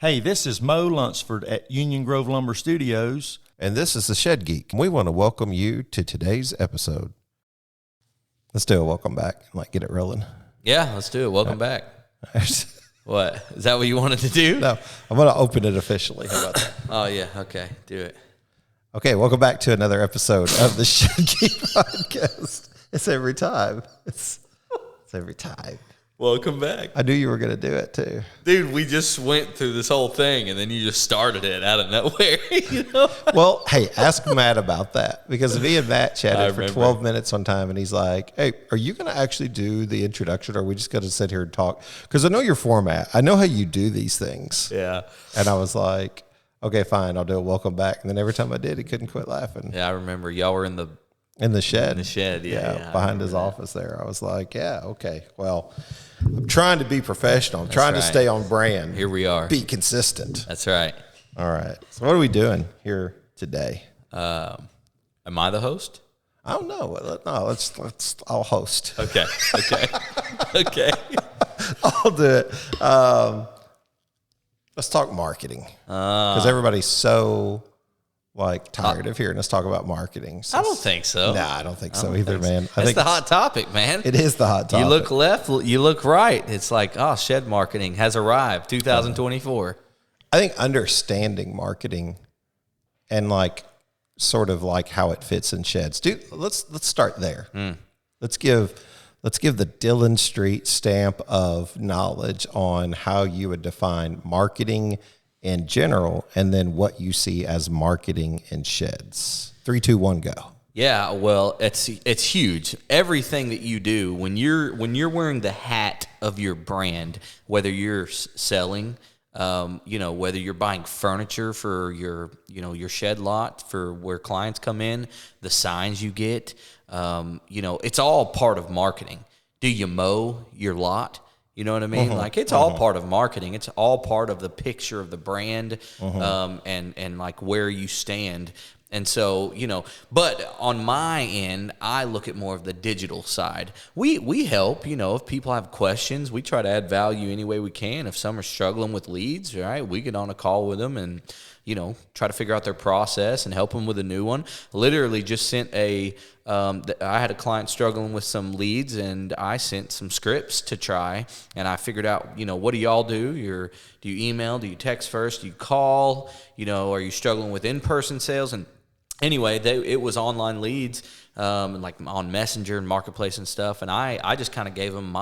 Hey, this is Mo Lunsford at Union Grove Lumber Studios. And this is the Shed Geek. We want to welcome you to today's episode. Let's do a welcome back. Get it rolling. Yeah, let's do it. Welcome back. What? Is that what you wanted to do? No, I'm going to open it officially. How about that? Oh, yeah. Okay. Do it. Okay, welcome back to another episode of the Shed Geek podcast. It's every time. It's every time. Welcome back. I knew you were going to do it, too. Dude, we just went through this whole thing, and then you just started it out of nowhere, you know? Well, hey, ask Matt about that, because me and Matt chatted for 12 minutes one time, and he's like, hey, are you going to actually do the introduction, or are we just going to sit here and talk? Because I know your format. I know how you do these things. Yeah. And I was like, okay, fine, I'll do a welcome back. And then every time I did, he couldn't quit laughing. Yeah, I remember. Y'all were in the shed. In the shed, yeah behind his office there. I was like, yeah, okay. Well, I'm trying to be professional. I'm trying to stay on brand. Here we are. Be consistent. That's right. All right. So what are we doing here today? Am I the host? I don't know. No, I'll host. Okay. Okay. I'll do it. Let's talk marketing. Because everybody's so tired of hearing us talk about marketing. I don't think so. Nah, I don't think so either, man. That's the hot topic, man. It is the hot topic. You look left, you look right. It's like, shed marketing has arrived, 2024. I think understanding marketing and sort of how it fits in sheds. Dude, let's start there. Let's give the Dillon Street stamp of knowledge on how you would define marketing in general, and then what you see as marketing in sheds. 3, 2, 1, go. Yeah, well, it's huge. Everything that you do when you're wearing the hat of your brand, whether you're selling, whether you're buying furniture for your shed lot for where clients come in, the signs you get, it's all part of marketing. Do you mow your lot? You know what I mean? It's all part of marketing. It's all part of the picture of the brand, and where you stand. And so, but on my end, I look at more of the digital side. We help, if people have questions, we try to add value any way we can. If some are struggling with leads, right, we get on a call with them and, try to figure out their process and help them with a new one. Literally just sent I had a client struggling with some leads, and I sent some scripts to try, and I figured out, what do y'all do? Do you email? Do you text first? Do you call? Are you struggling with in-person sales? And anyway, it was online leads, on Messenger and Marketplace and stuff, and I just kind of gave them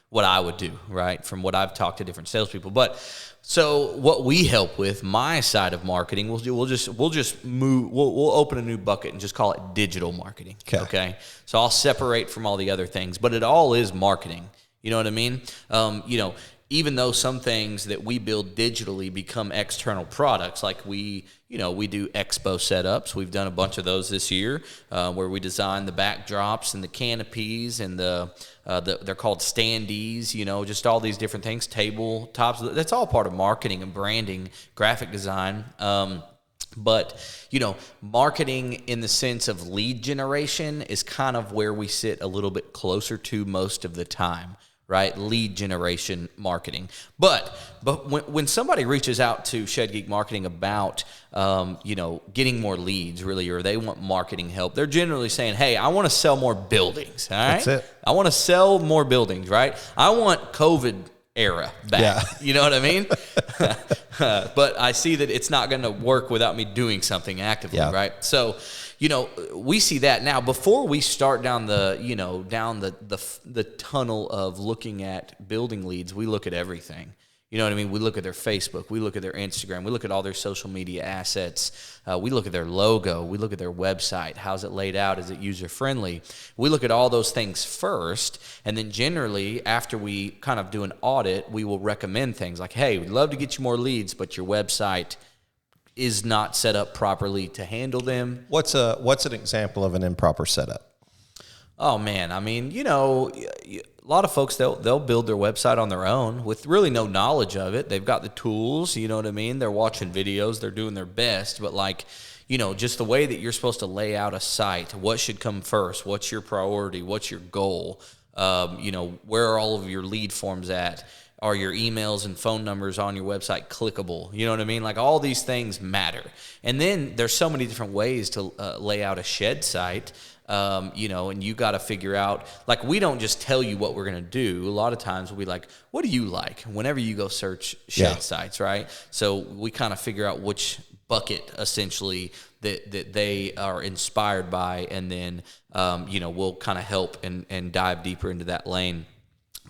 what I would do, right, from what I've talked to different salespeople. But so what we help with, my side of marketing, we'll open a new bucket and just call it digital marketing. Okay. So I'll separate from all the other things, but it all is marketing. You know what I mean? Even though some things that we build digitally become external products, like we do expo setups. We''t done a bunch of those this year, where we design the backdrops and the canopies and they're called standees, just all these different things, tabletops. That's all part of marketing and branding, graphic design. But, marketing in the sense of lead generation is kind of where we sit a little bit closer to most of the time. Right, lead generation marketing. But when somebody reaches out to Shed Geek Marketing about getting more leads, really, or they want marketing help, they're generally saying, "Hey, I want to sell more buildings." All right, that's it. I want to sell more buildings. Right, I want COVID era back. Yeah. You know what I mean? But I see that it's not going to work without me doing something actively. Yeah. Right, so. We see that now. Before we start down the tunnel of looking at building leads, we look at everything. You know what I mean? We look at their Facebook, we look at their Instagram, we look at all their social media assets, we look at their logo, we look at their website. How's it laid out? Is it user friendly? We look at all those things first, and then generally after we kind of do an audit, we will recommend things like, hey, we'd love to get you more leads, but your website is not set up properly to handle them. What's an example of an improper setup? Oh man, I mean, a lot of folks they'll build their website on their own with really no knowledge of it. They've got the tools, you know what I mean? They're watching videos, they're doing their best, but just the way that you're supposed to lay out a site, what should come first? What's your priority? What's your goal? Where are all of your lead forms at? Are your emails and phone numbers on your website clickable? You know what I mean? Like all these things matter. And then there's so many different ways to lay out a shed site. You know, and you got to figure out, like, we don't just tell you what we're going to do. A lot of times we'll be like, what do you like? Whenever you go search shed sites, right? So we kind of figure out which bucket essentially that they are inspired by, and then, you know, we'll kind of help and dive deeper into that lane.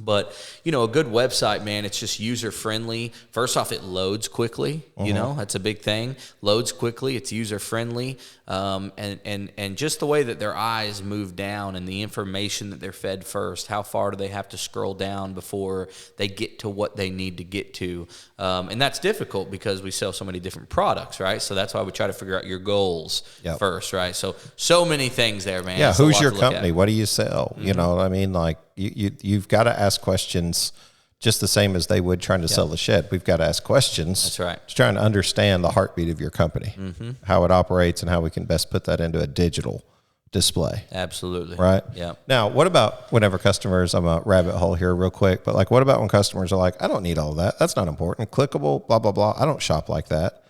But, you know, a good website, man, it's just user-friendly. First off, it loads quickly. You know, that's a big thing. Loads quickly. It's user-friendly. And just the way that their eyes move down and the information that they're fed first, how far do they have to scroll down before they get to what they need to get to? And that's difficult because we sell so many different products, right? So that's why we try to figure out your goals first, right? So many things there, man. Yeah, It's who's your company? What do you sell? You know what I mean? Like, you've got to ask questions just the same as they would trying to sell a shed. We've got to ask questions. That's right. Just trying to understand the heartbeat of your company, how it operates, and how we can best put that into a digital display. Absolutely. Right? Yeah. Now, what about whenever customers, I'm a rabbit hole here real quick, but like, what about when customers are like, I don't need all of that. That's not important. Clickable, blah, blah, blah. I don't shop like that.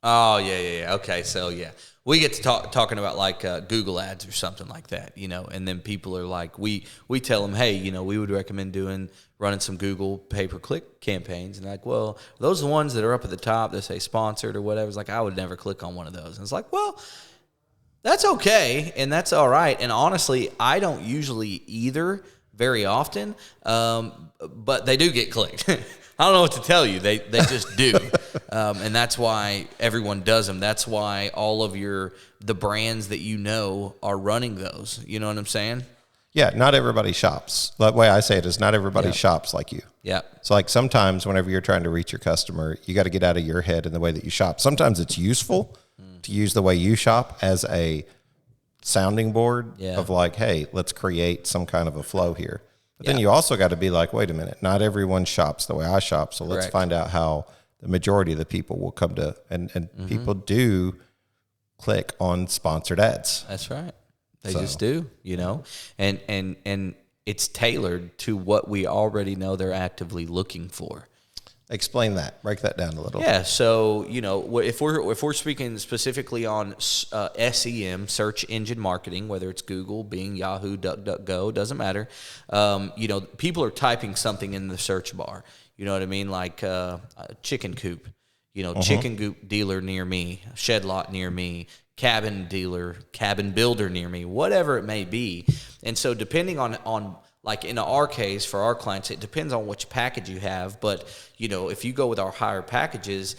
Oh, yeah. Okay, so, yeah. We get to talking about like Google ads or something like that, you know, and then people are like, we tell them, hey, you know, we would recommend running some Google pay-per-click campaigns. And like, well, those are the ones that are up at the top that say sponsored or whatever. It's like, I would never click on one of those. And it's like, well, that's okay, and that's all right. And honestly, I don't usually either very often, but they do get clicked. I don't know what to tell you. They just do. And that's why everyone does them. That's why all of the brands that you know are running those. You know what I'm saying? Yeah, not everybody shops. The way I say it is not everybody shops like you. Yeah. So like sometimes whenever you're trying to reach your customer, you got to get out of your head in the way that you shop. Sometimes it's useful to use the way you shop as a sounding board of like, hey, let's create some kind of a flow here. But then you also got to be like, wait a minute, not everyone shops the way I shop. So let's find out how the majority of the people will come to, and people do click on sponsored ads. That's right. They just do, you know, and it's tailored to what we already know they're actively looking for. Explain that. Break that down a little. Yeah. So, you know, if we're speaking specifically on SEM, search engine marketing, whether it's Google, Bing, Yahoo, DuckDuckGo, doesn't matter. You know, people are typing something in the search bar. You know what I mean? Like chicken coop. You know, chicken coop dealer near me, shed lot near me, cabin dealer, cabin builder near me, whatever it may be. And so depending on like in our case, for our clients, it depends on which package you have. But, you know, if you go with our higher packages,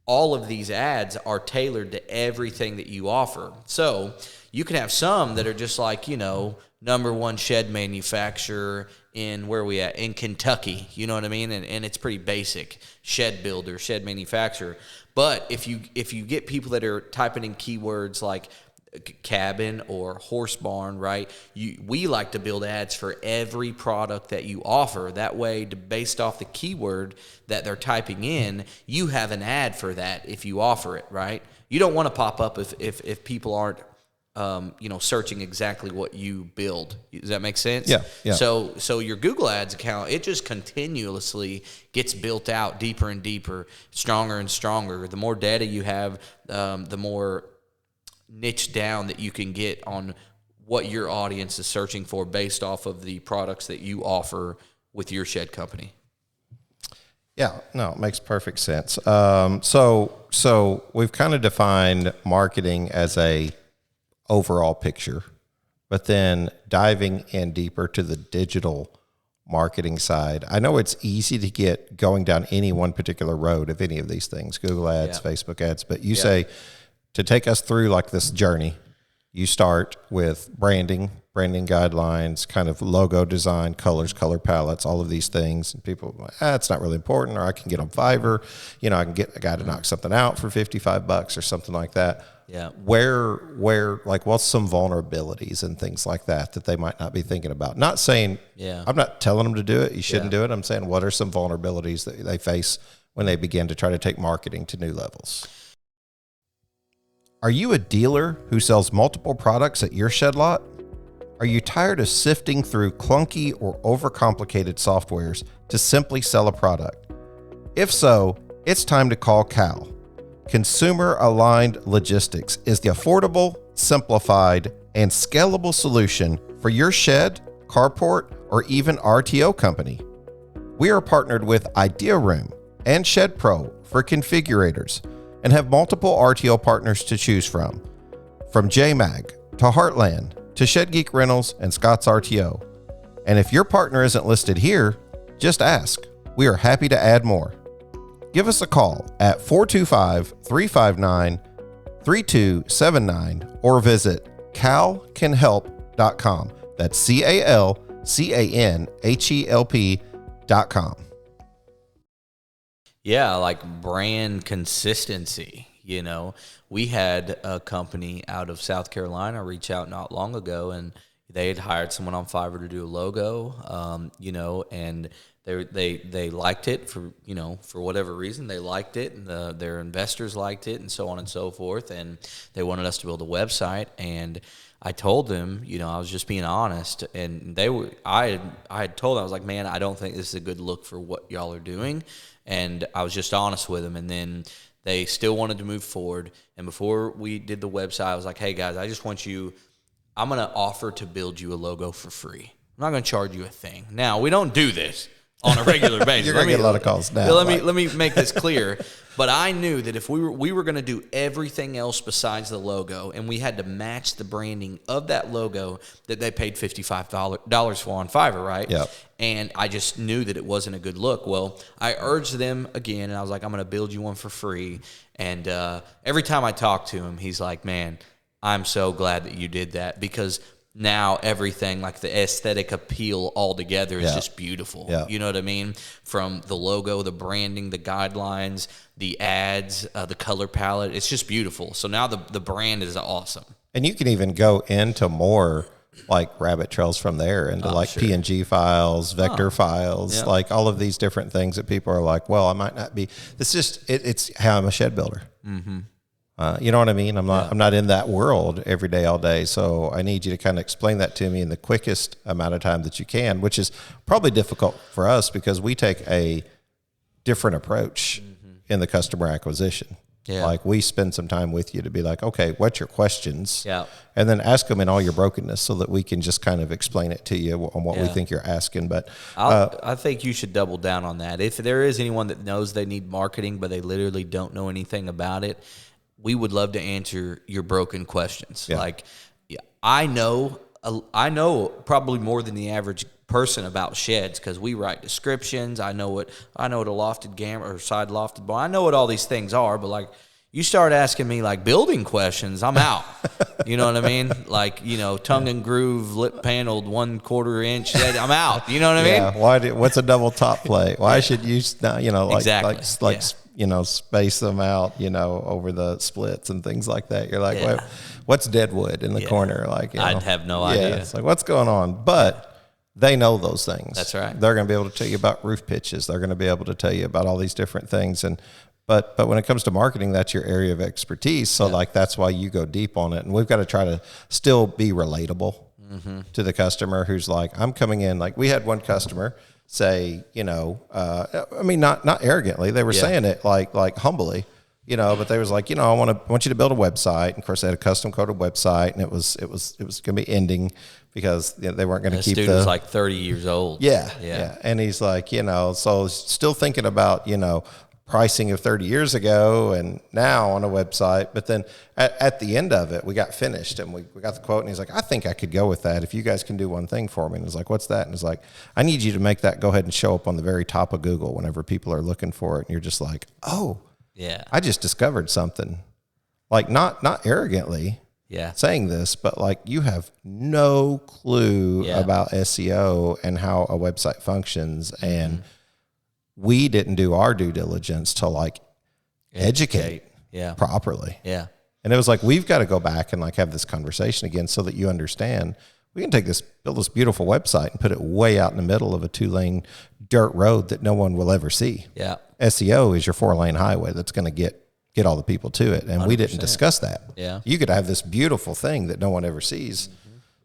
all of these ads are tailored to everything that you offer. So you can have some that are just like, you know, #1 shed manufacturer in, where we at? In Kentucky. You know what I mean? And it's pretty basic. Shed builder, shed manufacturer. But if you get people that are typing in keywords like cabin or horse barn, right? We like to build ads for every product that you offer. That way, based off the keyword that they're typing in, you have an ad for that if you offer it, right? You don't want to pop up if people aren't, you know, searching exactly what you build. Does that make sense? Yeah. So your Google Ads account, it just continuously gets built out deeper and deeper, stronger and stronger. The more data you have, the more niche down that you can get on what your audience is searching for based off of the products that you offer with your shed company. Yeah, no, it makes perfect sense. So we've kind of defined marketing as a overall picture, but then diving in deeper to the digital marketing side. I know it's easy to get going down any one particular road of any of these things, Google ads, Facebook ads, but you say, to take us through like this journey, you start with branding guidelines, kind of logo design, colors, color palettes, all of these things. And people are like, it's not really important, or I can get on Fiverr, you know, I can get a guy to knock something out for $55 or something like that. Yeah. Where like, what's some vulnerabilities and things like that they might not be thinking about? Not saying, I'm not telling them to do it, you shouldn't do it. I'm saying, what are some vulnerabilities that they face when they begin to try to take marketing to new levels? Are you a dealer who sells multiple products at your shed lot? Are you tired of sifting through clunky or overcomplicated softwares to simply sell a product? If so, it's time to call Cal. Consumer Aligned Logistics is the affordable, simplified, and scalable solution for your shed, carport, or even RTO company. We are partnered with Idea Room and Shed Pro for configurators and have multiple RTO partners to choose from JMag to Heartland to Shed Geek Rentals and Scott's RTO. And if your partner isn't listed here, just ask. We are happy to add more. Give us a call at 425-359-3279 or visit calcanhelp.com. That's CALCANHELP.com. Yeah, like brand consistency. You know, we had a company out of South Carolina reach out not long ago, and they had hired someone on Fiverr to do a logo, you know, and they liked it for whatever reason. They liked it, and their investors liked it, and so on and so forth, and they wanted us to build a website. And I told them, you know, I was just being honest, and I had told them, I was like, man, I don't think this is a good look for what y'all are doing, and I was just honest with them. And then they still wanted to move forward, and before we did the website, I was like, hey guys, I'm going to offer to build you a logo for free. I'm not going to charge you a thing. Now, we don't do this on a regular basis. You're going to get a lot of calls now. Let me make this clear. But I knew that if we were going to do everything else besides the logo, and we had to match the branding of that logo that they paid $55 for on Fiverr, right? Yep. And I just knew that it wasn't a good look. Well, I urged them again, and I was like, I'm going to build you one for free. And every time I talk to him, he's like, man, I'm so glad that you did that, because now everything, like the aesthetic appeal altogether, is just beautiful. Yeah. You know what I mean? From the logo, the branding, the guidelines, the ads, the color palette, it's just beautiful. So now the brand is awesome. And you can even go into more like rabbit trails from there into PNG files, vector files, like all of these different things that people are like, well, I might not be. It's how I'm a shed builder. Mm-hmm. You know what I mean? I'm not in that world every day, all day. So I need you to kind of explain that to me in the quickest amount of time that you can, which is probably difficult for us because we take a different approach in the customer acquisition. Yeah. Like we spend some time with you to be like, okay, what's your questions? Yeah. And then ask them in all your brokenness so that we can just kind of explain it to you on what we think you're asking. But I think you should double down on that. If there is anyone that knows they need marketing, but they literally don't know anything about it, we would love to answer your broken questions. Yeah. Like, I know probably more than the average person about sheds because we write descriptions. I know what a lofted gamma or side lofted bar. I know what all these things are, but like you start asking me like building questions, I'm out. You know what I mean? Like, you know, tongue and groove, lip paneled, 1/4 inch shed, I'm out. You know what I mean? What's a double top plate? Why should you, exactly. You know, space them out, you know, over the splits and things like that. You're like, what's dead wood in the corner? Like, I'd have no idea. It's like, what's going on? But they know those things. That's right. They're going to be able to tell you about roof pitches. They're going to be able to tell you about all these different things. But when it comes to marketing, that's your area of expertise. So like, that's why you go deep on it. And we've got to try to still be relatable to the customer who's like, I'm coming in. Like we had one customer say, you know, I mean, not arrogantly, they were saying it like humbly, you know, but they was like, you know, I want you to build a website. And of course they had a custom coded website, and it was going to be ending because they weren't going to keep dude was like 30 years old. Yeah. And he's like, you know, so still thinking about, you know, pricing of 30 years ago and now on a website. But then at the end of it, we got finished and we got the quote, and he's like, I think I could go with that if you guys can do one thing for me. And it's like, what's that? And it's like, I need you to make that go ahead and show up on the very top of Google whenever people are looking for it. And you're just like, oh, yeah, I just discovered something. Like not arrogantly saying this, but like you have no clue about SEO and how a website functions. And we didn't do our due diligence to like educate properly. Yeah. And it was like, we've got to go back and like have this conversation again so that you understand we can build this beautiful website and put it way out in the middle of a 2-lane dirt road that no one will ever see. Yeah. SEO is your 4-lane highway that's going to get all the people to it. And 100%. We didn't discuss that. Yeah. You could have this beautiful thing that no one ever sees.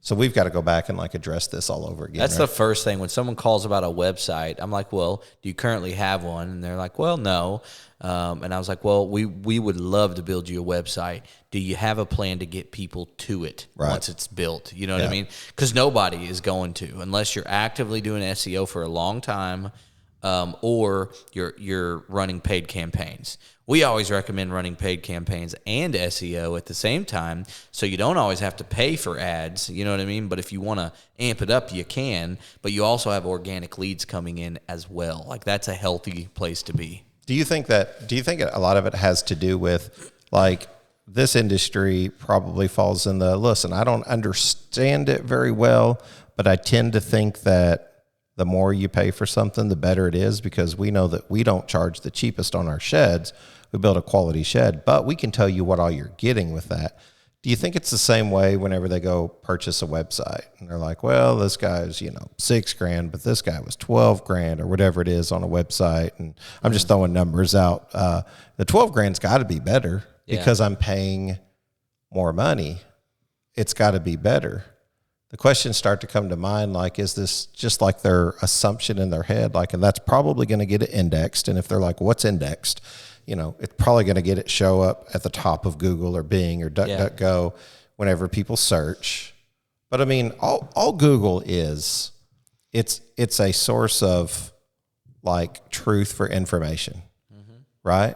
So we've got to go back and like address this all over again. That's right? the first thing. When someone calls about a website, I'm like, well, do you currently have one? And they're like, well, no. And I was like, well, we would love to build you a website. Do you have a plan to get people to it once it's built? You know what I mean? Because nobody is going to, unless you're actively doing SEO for a long time, or you're running paid campaigns. We always recommend running paid campaigns and SEO at the same time, so you don't always have to pay for ads, you know what I mean? But if you want to amp it up, you can, but you also have organic leads coming in as well. Like, that's a healthy place to be. Do you think a lot of it has to do with, like, this industry probably falls in the, listen, I don't understand it very well, but I tend to think that the more you pay for something, the better it is, because we know that we don't charge the cheapest on our sheds. We build a quality shed, but we can tell you what all you're getting with that. Do you think it's the same way whenever they go purchase a website and they're like, well, this guy's, $6,000, but this guy was $12,000 or whatever it is on a website. And I'm just throwing numbers out. The $12,000's got to be better because I'm paying more money. It's got to be better. The questions start to come to mind, like, is this just like their assumption in their head? Like, and that's probably going to get it indexed. And if they're like, what's indexed? It's probably going to get it show up at the top of Google or Bing or DuckDuckGo whenever people search. But I mean, all Google is, it's a source of like truth for information, right?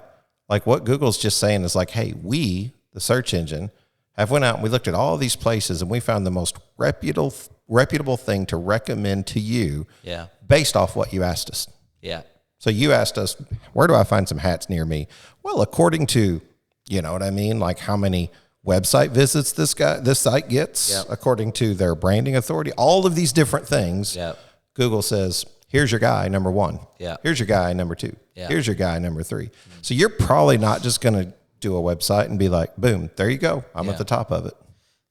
Like, what Google's just saying is like, hey, we, the search engine, have went out and we looked at all these places and we found the most reputable thing to recommend to you based off what you asked us. Yeah. So you asked us, where do I find some hats near me? Well, according to, you know what I mean? Like how many website visits this site gets, according to their branding authority, all of these different things. Google says, here's your guy, number one. Here's your guy, number two. Here's your guy, number three. So you're probably not just going to do a website and be like, boom, there you go. I'm at the top of it.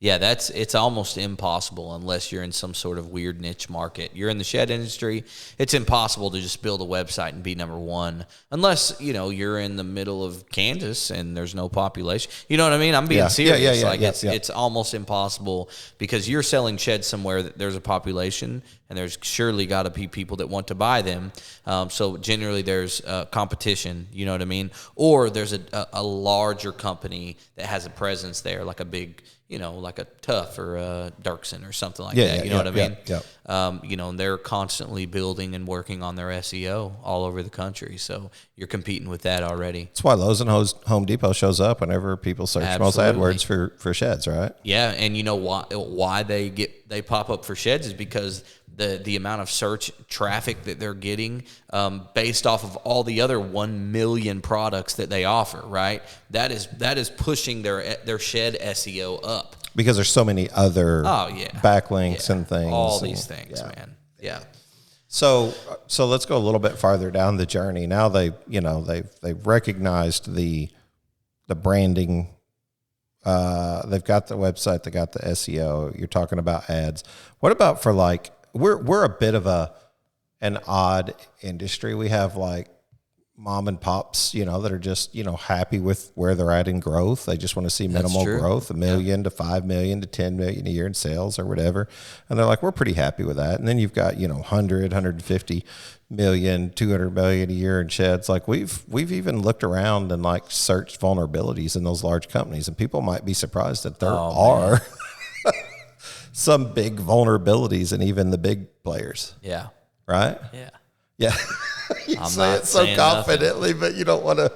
Yeah, it's almost impossible unless you're in some sort of weird niche market. You're in the shed industry, it's impossible to just build a website and be number one unless, you're in the middle of Kansas and there's no population. You know what I mean? I'm being serious. It's almost impossible because you're selling sheds somewhere that there's a population and there's surely got to be people that want to buy them. So generally there's competition, you know what I mean? Or there's a larger company that has a presence there, like a big, like a Tough or a Dirksen or something like that. You know what I mean? And they're constantly building and working on their SEO all over the country. So you're competing with that already. That's why Lowe's and Home Depot shows up whenever people search most AdWords for sheds, right? Yeah, and you know why they pop up for sheds is because the amount of search traffic that they're getting based off of all the other 1 million products that they offer, right? That is pushing their shed SEO up. Because there's so many other backlinks and things. All these things, man. Yeah. So let's go a little bit farther down the journey. Now they've recognized the branding. They've got the website, they got the SEO. You're talking about ads. What about for like, we're a bit of an odd industry. We have like mom and pops, that are just, happy with where they're at in growth. They just want to see minimal growth, $1 million to $5 million to $10 million a year in sales or whatever. And they're like, we're pretty happy with that. And then you've got, 100, 150 million, 200 million a year in sheds. Like we've even looked around and like searched vulnerabilities in those large companies, and people might be surprised that there are some big vulnerabilities in even the big players. Yeah. Right? Yeah. Yeah. You say it so confidently, but you don't want to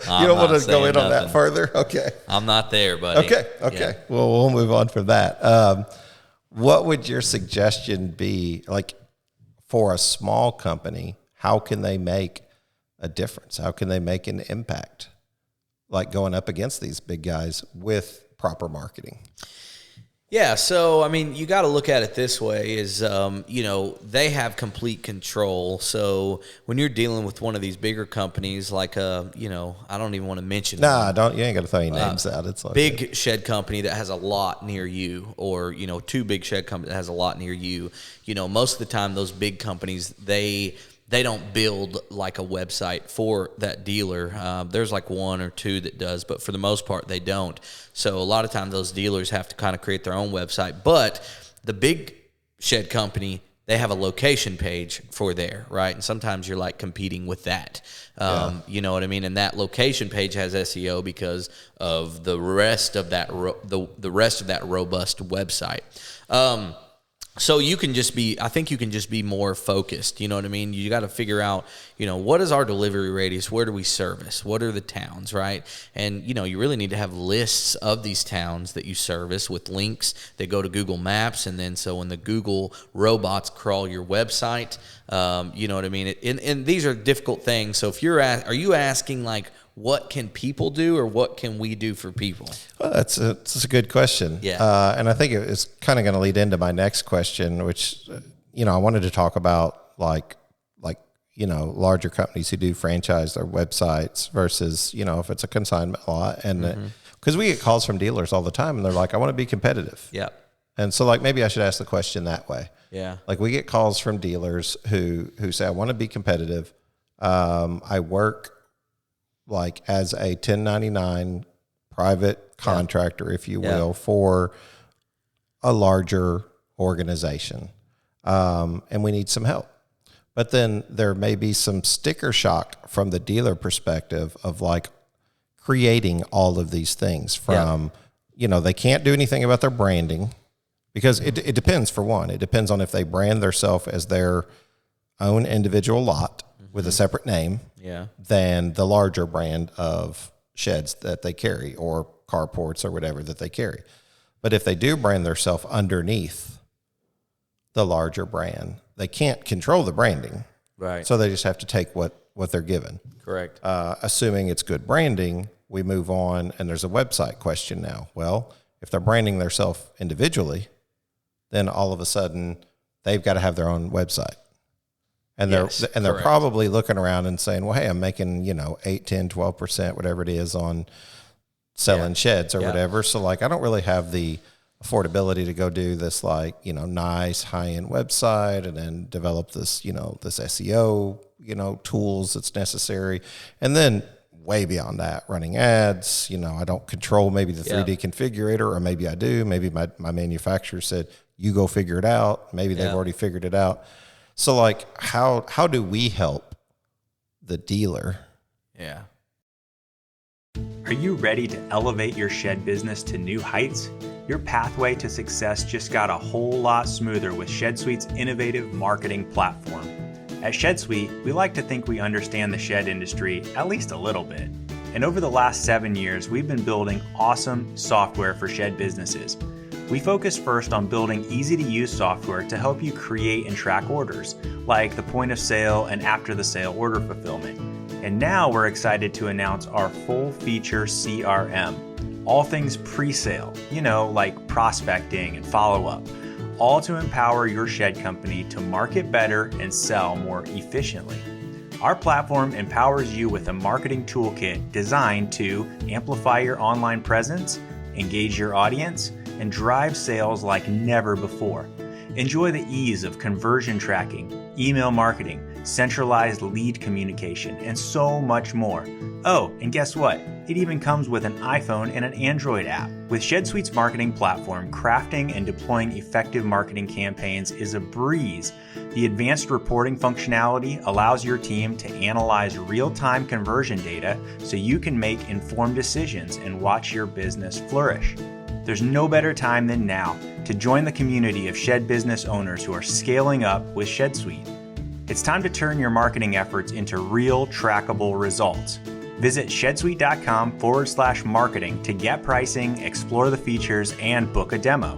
go in on that further. Okay. I'm not there, buddy. Okay. Yeah. Well, we'll move on from that. What would your suggestion be, like, for a small company? How can they make a difference? How can they make an impact, like going up against these big guys with proper marketing? Yeah, so, I mean, you got to look at it this way is, they have complete control. So when you're dealing with one of these bigger companies like, I don't even want to mention you ain't got to throw any names out. It's like big shed company that has a lot near you, or, two big shed company that has a lot near you. Most of the time those big companies, they don't build like a website for that dealer. There's like one or two that does, but for the most part, they don't. So a lot of times those dealers have to kind of create their own website. But The big shed company, they have a location page for there, right? And sometimes you're like competing with that. You know what I mean? And that location page has SEO because of the rest of that the rest of that robust website. So you can just be, I think you can just be more focused. You know what I mean? You got to figure out, you know, what is our delivery radius? Where do we service? What are the towns, right? And, you know, you really need to have lists of these towns that you service with links that go to Google Maps. And then so when the Google robots crawl your website, you know what I mean? And these are difficult things. So if are you asking like, what can people do or what can we do for people? Well, that's a good question. Yeah. And I think it's kind of going to lead into my next question, which, you know, I wanted to talk about like, you know, larger companies who do franchise their websites versus, you know, if it's a consignment lot. And because we get calls from dealers all the time and they're like, I want to be competitive. Yeah. And so like, maybe I should ask the question that way. Yeah. Like we get calls from dealers who say, I want to be competitive. I work like as a 1099 private contractor, if you will, for a larger organization. And we need some help. But then there may be some sticker shock from the dealer perspective of like creating all of these things from, you know, they can't do anything about their branding because it depends for one. It depends on if they brand themselves as their own individual lot with a separate name than the larger brand of sheds that they carry or carports or whatever that they carry. But if they do brand themselves underneath the larger brand, they can't control the branding. Right. So they just have to take what they're given. Correct. Assuming it's good branding, we move on and there's a website question now. Well, if they're branding themselves individually, then all of a sudden they've got to have their own website. And they're probably looking around and saying, well, hey, I'm making, you know, 8, 10, 12%, whatever it is on selling sheds or whatever. So like, I don't really have the affordability to go do this, like, you know, nice high-end website and then develop this, you know, this SEO, you know, tools that's necessary. And then way beyond that, running ads, you know, I don't control maybe the 3D configurator, or maybe I do. Maybe my manufacturer said, you go figure it out. Maybe they've already figured it out. So like, how do we help the dealer? Yeah. Are you ready to elevate your shed business to new heights? Your pathway to success just got a whole lot smoother with ShedSuite's innovative marketing platform. At ShedSuite, we like to think we understand the shed industry at least a little bit. And over the last 7 years, we've been building awesome software for shed businesses. We focus first on building easy-to-use software to help you create and track orders, like the point of sale and after the sale order fulfillment. And now we're excited to announce our full-feature CRM, all things pre-sale, you know, like prospecting and follow-up, all to empower your shed company to market better and sell more efficiently. Our platform empowers you with a marketing toolkit designed to amplify your online presence, engage your audience, and drive sales like never before. Enjoy the ease of conversion tracking, email marketing, centralized lead communication, and so much more. Oh, and guess what? It even comes with an iPhone and an Android app. With ShedSuite's marketing platform, crafting and deploying effective marketing campaigns is a breeze. The advanced reporting functionality allows your team to analyze real-time conversion data so you can make informed decisions and watch your business flourish. There's no better time than now to join the community of shed business owners who are scaling up with ShedSuite. It's time to turn your marketing efforts into real trackable results. Visit shedsuite.com/marketing to get pricing, explore the features, and book a demo.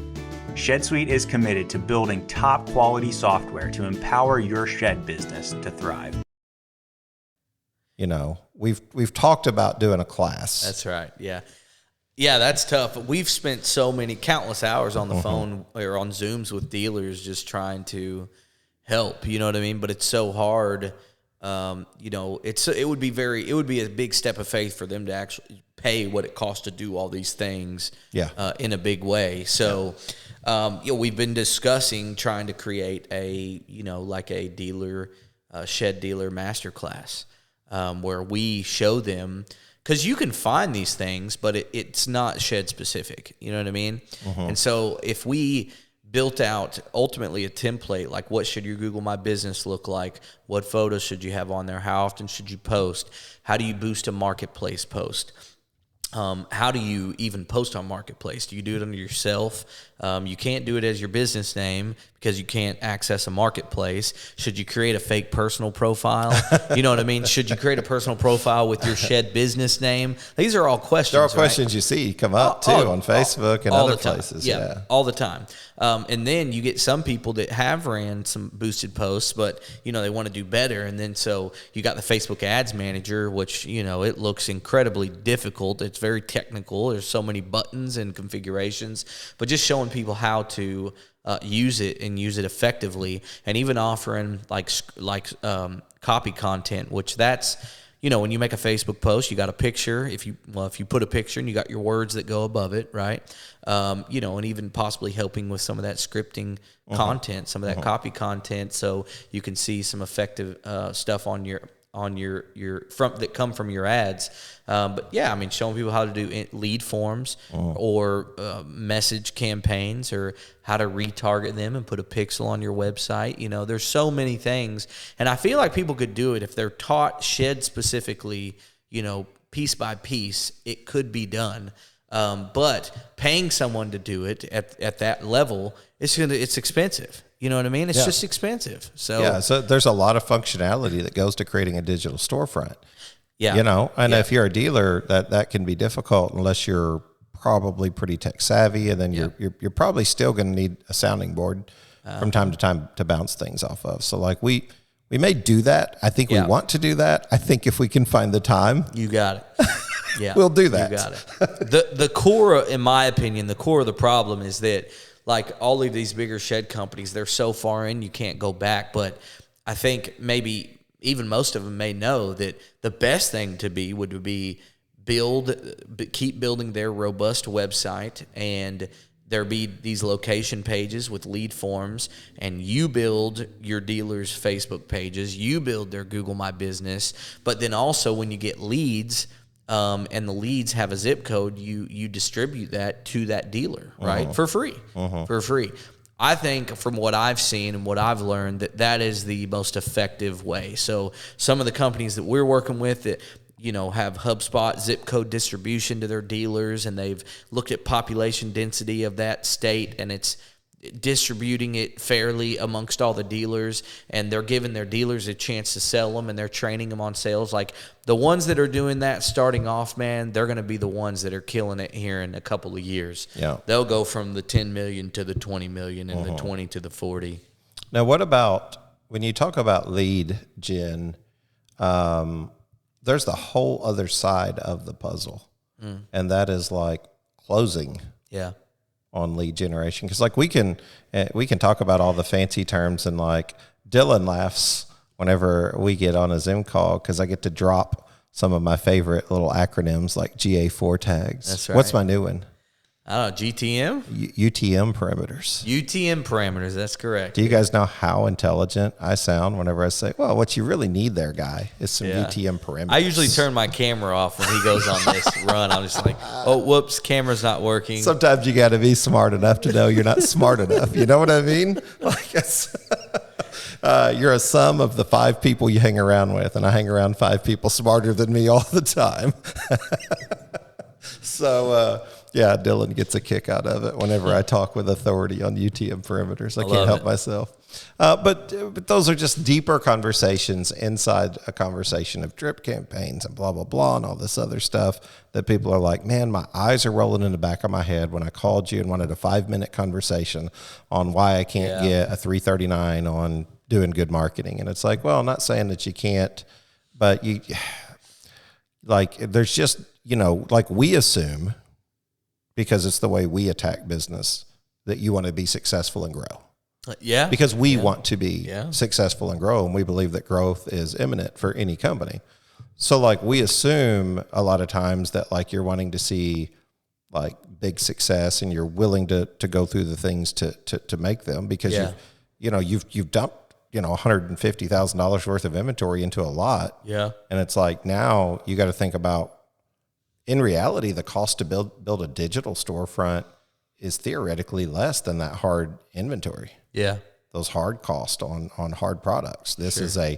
ShedSuite is committed to building top quality software to empower your shed business to thrive. You know, we've talked about doing a class. That's right. Yeah. Yeah, that's tough. We've spent countless hours on the phone or on Zooms with dealers just trying to help, you know what I mean? But it's so hard. You know, it would be a big step of faith for them to actually pay what it costs to do all these things in a big way. So, you know, we've been discussing trying to create a dealer, shed dealer masterclass, where we show them, because you can find these things, but it's not shed specific. You know what I mean? And so if we built out ultimately a template, like what should your Google My Business look like? What photos should you have on there? How often should you post? How do you boost a marketplace post? How do you even post on Marketplace? Do you do it under yourself? You can't do it as your business name because you can't access a marketplace. Should you create a fake personal profile? You know what I mean? Should you create a personal profile with your shed business name? These are all questions. There are questions you see come up too on Facebook and other places. Yeah, all the time. And then you get some people that have ran some boosted posts, but they want to do better. And then so you got the Facebook Ads Manager, which it looks incredibly difficult. It's very technical. There's so many buttons and configurations, but just showing people how to use it and use it effectively, and even offering like copy content, which that's when you make a Facebook post, you got a picture. If you put a picture and you got your words that go above it, right? And even possibly helping with some of that scripting content, some of that copy content, so you can see some effective stuff on your that come from your ads. But yeah, I mean, showing people how to do lead forms or message campaigns, or how to retarget them and put a pixel on your website. There's so many things, and I feel like people could do it if they're taught shed specifically. Piece by piece, it could be done. But paying someone to do it at that level, it's expensive. You know what I mean? It's just expensive. So so there's a lot of functionality that goes to creating a digital storefront. Yeah. And if you're a dealer, that can be difficult unless you're probably pretty tech savvy, and then you're probably still going to need a sounding board from time to time to bounce things off of. So like we may do that. I think we want to do that. I think if we can find the time, you got it. Yeah, we'll do that. You got it. The core, in my opinion, the core of the problem is that, like, all of these bigger shed companies, they're so far in you can't go back. But I think maybe even most of them may know that the best thing to be would be keep building their robust website, and there be these location pages with lead forms, and you build your dealers' Facebook pages, you build their Google My Business, but then also when you get leads, and the leads have a zip code, you distribute that to that dealer, right? For free. For free. I think from what I've seen and what I've learned, that is the most effective way. So some of the companies that we're working with that have HubSpot zip code distribution to their dealers, and they've looked at population density of that state, and it's distributing it fairly amongst all the dealers, and they're giving their dealers a chance to sell them, and they're training them on sales. Like, the ones that are doing that starting off, man, they're going to be the ones that are killing it here in a couple of years. Yeah, they'll go from the 10 million to the 20 million and the 20 to the 40. Now, what about when you talk about lead gen? There's the whole other side of the puzzle, and that is like closing. Yeah. On lead generation, because like we can talk about all the fancy terms, and like Dylan laughs whenever we get on a Zoom call because I get to drop some of my favorite little acronyms like GA4 tags. That's right. What's my new one? I don't know, GTM? UTM parameters. UTM parameters, that's correct. Do you guys know how intelligent I sound whenever I say, well, what you really need there, guy, is some UTM parameters? I usually turn my camera off when he goes on this run. I'm just like, oh, whoops, camera's not working. Sometimes you got to be smart enough to know you're not smart enough. You know what I mean? Like, you're a sum of the 5 people you hang around with, and I hang around 5 people smarter than me all the time. So, yeah, Dylan gets a kick out of it whenever I talk with authority on UTM parameters. I can't help myself. But those are just deeper conversations inside a conversation of drip campaigns and blah, blah, blah, and all this other stuff that people are like, man, my eyes are rolling in the back of my head when I called you and wanted a 5-minute conversation on why I can't get a 339 on doing good marketing. And it's like, well, I'm not saying that you can't, but there's just, like we assume, because it's the way we attack business, that you want to be successful and grow. Yeah. Because we want to be successful and grow, and we believe that growth is imminent for any company. So like we assume a lot of times that like you're wanting to see like big success, and you're willing to go through the things to make them, because you've dumped $150,000 worth of inventory into a lot. Yeah. And it's like, now you got to think about, in reality, the cost to build a digital storefront is theoretically less than that hard inventory. Yeah. Those hard costs on hard products. This is a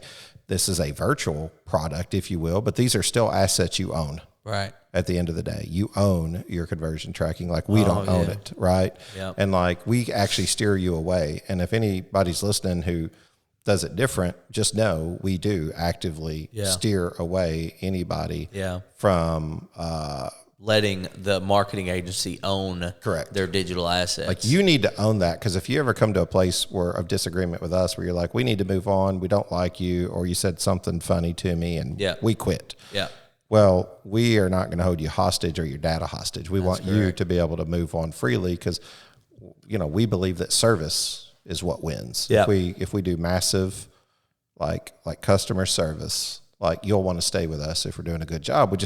virtual product, if you will, but these are still assets you own. Right. At the end of the day, you own your conversion tracking. Like we don't own it, right? Yep. And like we actually steer you away. And if anybody's listening who does it different, just know we do actively steer away anybody from letting the marketing agency own correct their digital assets. Like you need to own that, because if you ever come to a place of disagreement with us where you're like, we need to move on, we don't like you, or you said something funny to me and we quit. Yeah. Well, we are not going to hold you hostage or your data hostage. We want you to be able to move on freely, because, you know, we believe that service is what wins. Yeah. If we do massive, like customer service, like you'll want to stay with us if we're doing a good job. We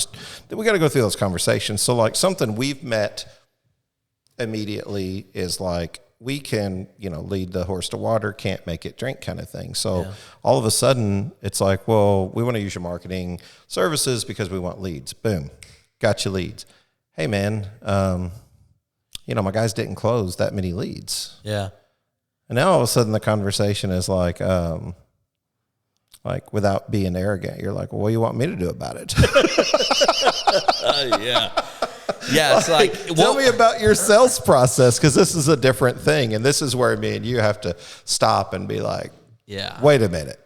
got to go through those conversations. So like something we've met immediately is like, we can, you know, lead the horse to water, can't make it drink kind of thing. So all of a sudden it's like, well, we want to use your marketing services because we want leads. Boom. Got you leads. Hey man, you know, my guys didn't close that many leads. Yeah. And now all of a sudden the conversation is like without being arrogant, you're like, well, what do you want me to do about it? Yeah, it's like, tell me about your sales process, because this is a different thing. And this is where me and you have to stop and be like, wait a minute.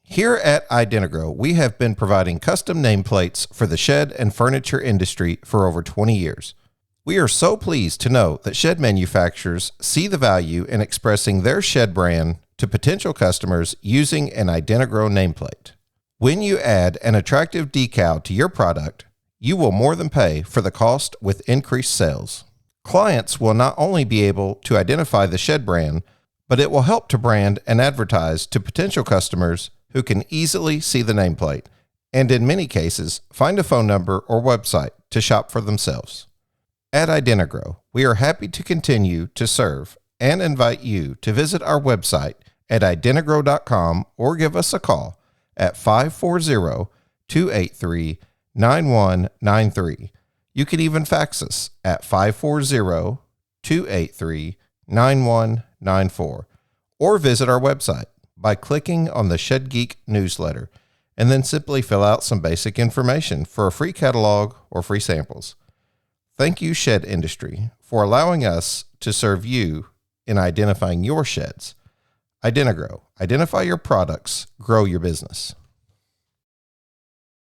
Here at Identigrow, we have been providing custom nameplates for the shed and furniture industry for over 20 years. We are so pleased to know that shed manufacturers see the value in expressing their shed brand to potential customers using an Identigrow nameplate. When you add an attractive decal to your product, you will more than pay for the cost with increased sales. Clients will not only be able to identify the shed brand, but it will help to brand and advertise to potential customers who can easily see the nameplate, and in many cases, find a phone number or website to shop for themselves. At Identigrow, we are happy to continue to serve and invite you to visit our website at identigrow.com or give us a call at 540-283-9193. You can even fax us at 540-283-9194 or visit our website by clicking on the Shed Geek newsletter and then simply fill out some basic information for a free catalog or free samples. Thank you, Shed Industry, for allowing us to serve you in identifying your sheds. Identigrow. Identify your products. Grow your business.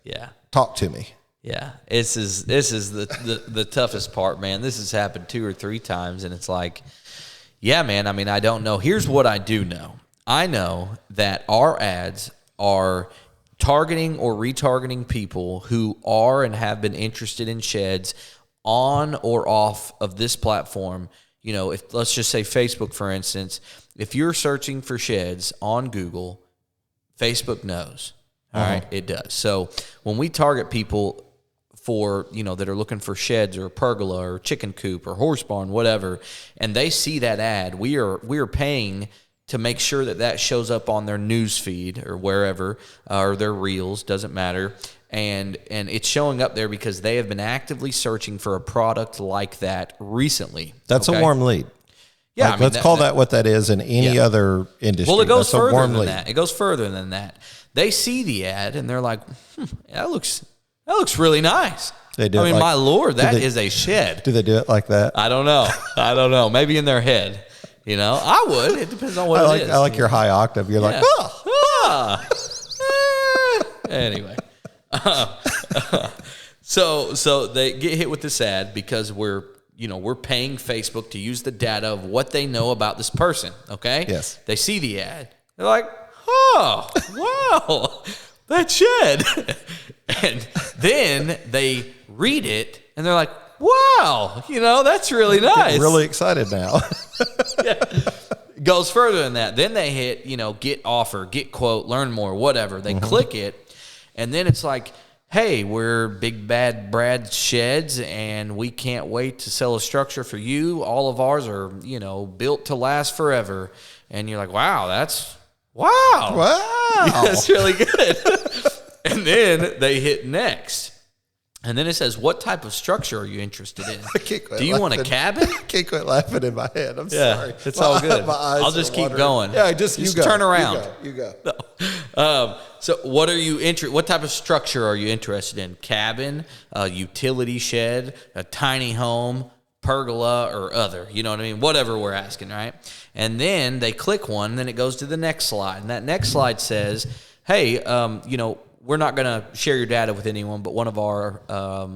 Yeah. Talk to me. Yeah. This is the toughest part, man. This has happened 2 or 3 times, and it's like, yeah, man, I mean, I don't know. Here's what I do know. I know that our ads are targeting or retargeting people who are and have been interested in sheds on or off of this platform. You know, if let's just say Facebook, for instance, if you're searching for sheds on Google, Facebook knows. All right, it does. So when we target people for, you know, that are looking for sheds or a pergola or chicken coop or horse barn, whatever, and they see that ad, we are paying to make sure that that shows up on their news feed or wherever, or their reels, doesn't matter. And it's showing up there because they have been actively searching for a product like that recently. That's a warm lead. Yeah, like, I mean, let's call that what that is in any other industry. Well, it goes That's further than that. It goes further than that. They see the ad and they're like, that looks really nice. They do. I mean, my Lord, that is a shed. Do they do it like that? I don't know. Maybe in their head. You know, I would. It depends on what it is. I like your high octave. You're like, Anyway. So they get hit with this ad because we're paying Facebook to use the data of what they know about this person. Okay. Yes. They see the ad. They're like, oh, wow, that shed. And then they read it and they're like, wow, that's really nice. I'm really excited now. It goes further than that. Then they hit, get offer, get quote, learn more, whatever. They click it, and then it's like, hey, we're Big Bad Brad Sheds, and we can't wait to sell a structure for you. All of ours are, built to last forever. And you're like, wow, that's really good. And then they hit next. And then it says, what type of structure are you interested in? I can't quit Do you want a laughing. cabin? I can't quit laughing in my head. I'm Yeah, sorry. it's all good. My eyes I'll just are keep watering. going. Yeah, just go. turn around. You go. So what are you what type of structure are you interested in? Cabin, a utility shed, a tiny home, pergola, or other? You know what I mean? Whatever we're asking, right? And then they click one, and then it goes to the next slide. And that next slide says, hey, we're not going to share your data with anyone, but one of our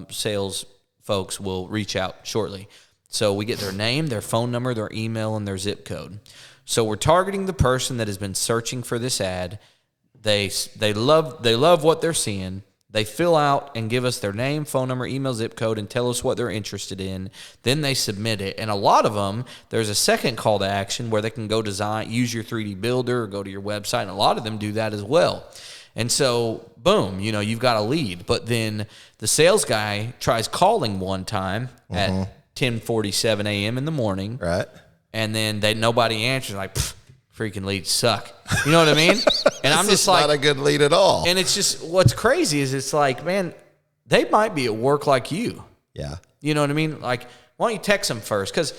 sales folks will reach out shortly. So we get their name, their phone number, their email, and their zip code. So we're targeting the person that has been searching for this ad. They love what they're seeing. They fill out and give us their name, phone number, email, zip code, and tell us what they're interested in. Then they submit it. And a lot of them, there's a second call to action where they can go use your 3D builder or go to your website. And a lot of them do that as well. And so, boom, you've got a lead. But then the sales guy tries calling one time at 10:47 a.m. in the morning. Right. And then nobody answers, like, freaking leads suck. You know what I mean? And I'm just like, not a good lead at all. and it's just, what's crazy is it's like, man, they might be at work like you. Yeah. You know what I mean? Like, why don't you text them first? Because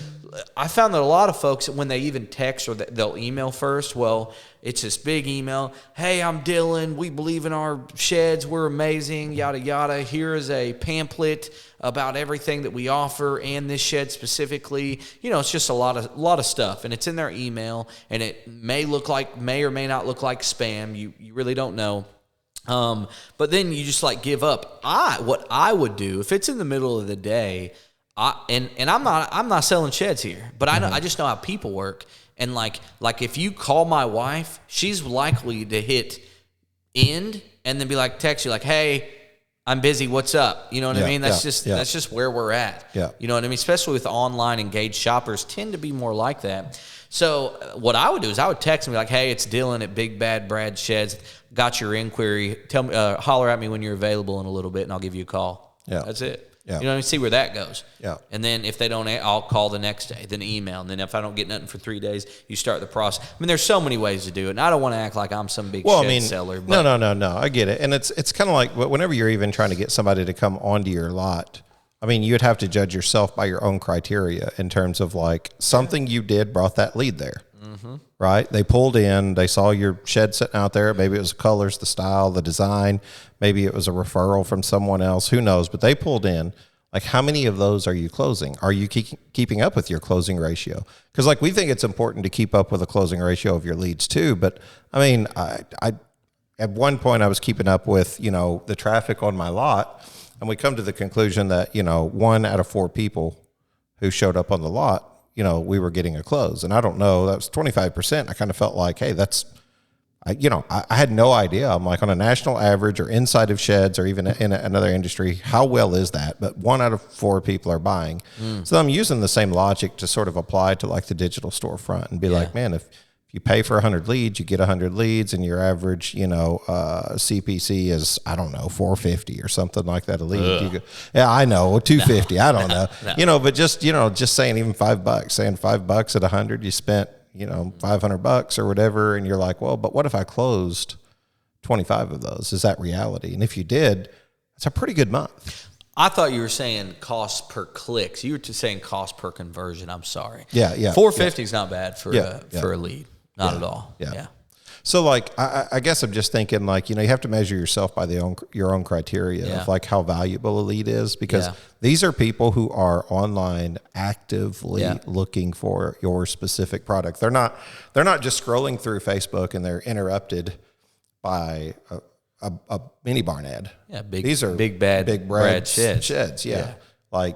I found that a lot of folks, when they even text or they'll email first, well, it's this big email. Hey, I'm Dylan. We believe in our sheds. We're amazing, yada, yada. Here is a pamphlet about everything that we offer and this shed specifically. It's just a lot of stuff. And it's in their email, and it may or may not look like spam. You really don't know. But then you just give up. What I would do if it's in the middle of the day, and I'm not selling sheds here, but I just know how people work. And like if you call my wife, she's likely to hit end and then be text you hey, I'm busy. What's up? You know what I mean? That's just where we're at. Yeah. You know what I mean? Especially with online engaged shoppers tend to be more like that. So what I would do is I would text and be hey, it's Dylan at Big Bad Brad Sheds. Got your inquiry. Tell me, holler at me when you're available in a little bit, and I'll give you a call. Yeah. That's it. Yeah. You know what I mean? See where that goes. Yeah. And then if they don't, I'll call the next day, then email. And then if I don't get nothing for 3 days, you start the process. I mean, there's so many ways to do it. And I don't want to act like I'm some big seller. But No. I get it. And it's kind of like whenever you're even trying to get somebody to come onto your lot, I mean, you'd have to judge yourself by your own criteria in terms of something you did brought that lead there. Mm-hmm. Right? They pulled in, they saw your shed sitting out there. Maybe it was the colors, the style, the design. Maybe it was a referral from someone else. Who knows? But they pulled in. How many of those are you closing? Are you keeping up with your closing ratio? Because we think it's important to keep up with the closing ratio of your leads too. But I mean, I at one point I was keeping up with the traffic on my lot, and we come to the conclusion that 1 out of 4 people who showed up on the lot, we were getting a close. And I don't know, that was 25%. I kind of felt like, hey, that's. I had no idea. I'm on a national average or inside of sheds or even in another industry, how well is that? But 1 out of 4 people are buying. So I'm using the same logic to sort of apply to the digital storefront and be man, if you pay for 100 leads, you get 100 leads, and your average, CPC is, I don't know, $450 or something like that a lead. You go, yeah, I know, $250. I don't know, No. But just saying even $5, saying $5 at 100, you spent, $500 or whatever. And you're well, but what if I closed 25 of those? Is that reality? And if you did, it's a pretty good month. I thought you were saying cost per click. So you were just saying cost per conversion. I'm sorry. Yeah. $450 is not bad for a lead. Not at all. Yeah. So I guess I'm just thinking you have to measure yourself by your own criteria of how valuable a lead is, because these are people who are online actively looking for your specific product. They're not just scrolling through Facebook and they're interrupted by a mini barn ad. Yeah, these are big Brad sheds. Yeah.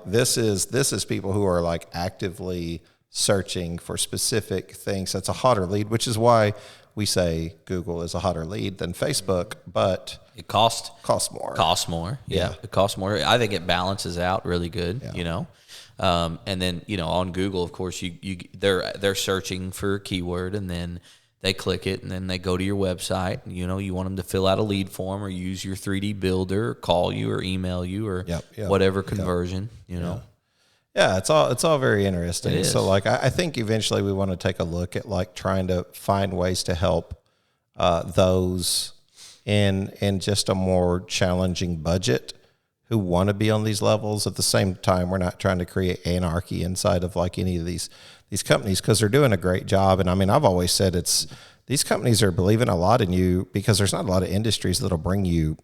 This is people who are actively searching for specific things. That's a hotter lead, which is why we say Google is a hotter lead than Facebook, but it costs more. Yeah. It costs more. I think it balances out really good, and then, on Google, of course, they're searching for a keyword, and then they click it, and then they go to your website. You want them to fill out a lead form or use your 3D builder, or call you or email you or whatever conversion, Yeah, it's all very interesting. So I think eventually we want to take a look at trying to find ways to help those in just a more challenging budget who want to be on these levels. At the same time, we're not trying to create anarchy inside of like any of these companies, because they're doing a great job. And I mean, I've always said these companies are believing a lot in you, because there's not a lot of industries that'll bring you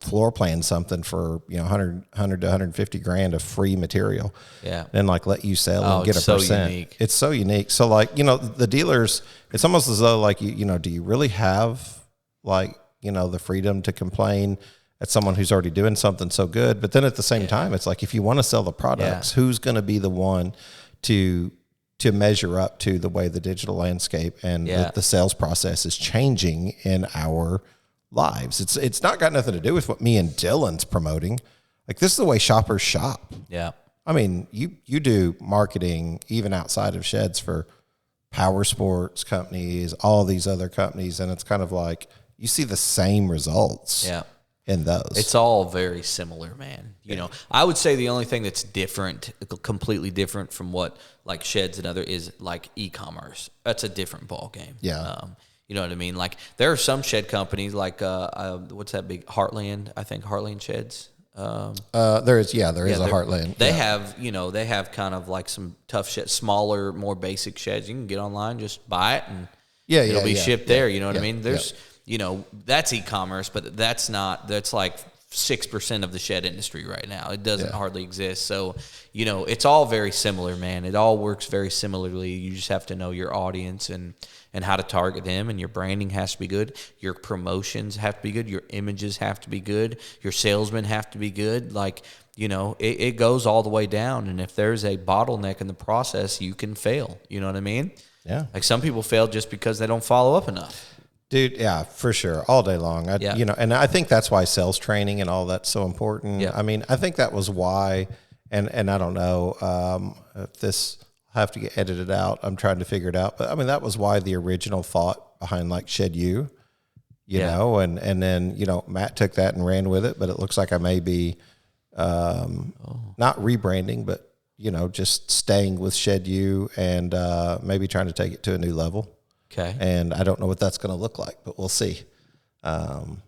floor plan something for, you know, 100 to 150 grand of free material. Yeah. And like let you sell and get a so percent. unique. It's so unique. So like, you know, the dealers, it's almost as though like, you know, do you really have like, you know, the freedom to complain at someone who's already doing something so good? But then at the same time, it's like, if you want to sell the products, who's going to be the one to measure up to the way the digital landscape and the sales process is changing in our lives? It's not got nothing to do with what me and Dylan's promoting. Like, this is the way shoppers shop. Yeah. I mean, you do marketing even outside of sheds for power sports companies, all these other companies, and it's kind of like you see the same results. Yeah. In those. It's all very similar, man. You know, I would say the only thing that's different, completely different from what like sheds and other, is like e-commerce. That's a different ball game. Yeah. You know what I mean? Like, there are some shed companies like what's that big Heartland? I think Heartland Sheds. There is a Heartland. They have kind of like some tough sheds, smaller, more basic sheds. You can get online, just buy it, and it'll be shipped there. You know what I mean? There's you know, that's e-commerce, but that's like 6% of the shed industry right now. It doesn't hardly exist. So, you know, it's all very similar, man. It all works very similarly. You just have to know your audience and how to target them, and your branding has to be good. Your promotions have to be good. Your images have to be good. Your salesmen have to be good. Like, you know, it goes all the way down. And if there's a bottleneck in the process, you can fail. You know what I mean? Yeah. Like, some people fail just because they don't follow up enough. Dude, yeah, for sure, all day long. You know, and I think that's why sales training and all that's so important. I mean, I think that was why, and I don't know if this have to get edited out. I'm trying to figure it out, but I mean, that was why the original thought behind like Shed you know, and then, you know, Matt took that and ran with it, but it looks like I may be not rebranding, but, you know, just staying with Shed you and maybe trying to take it to a new level. Okay. And I don't know what that's going to look like, but we'll see.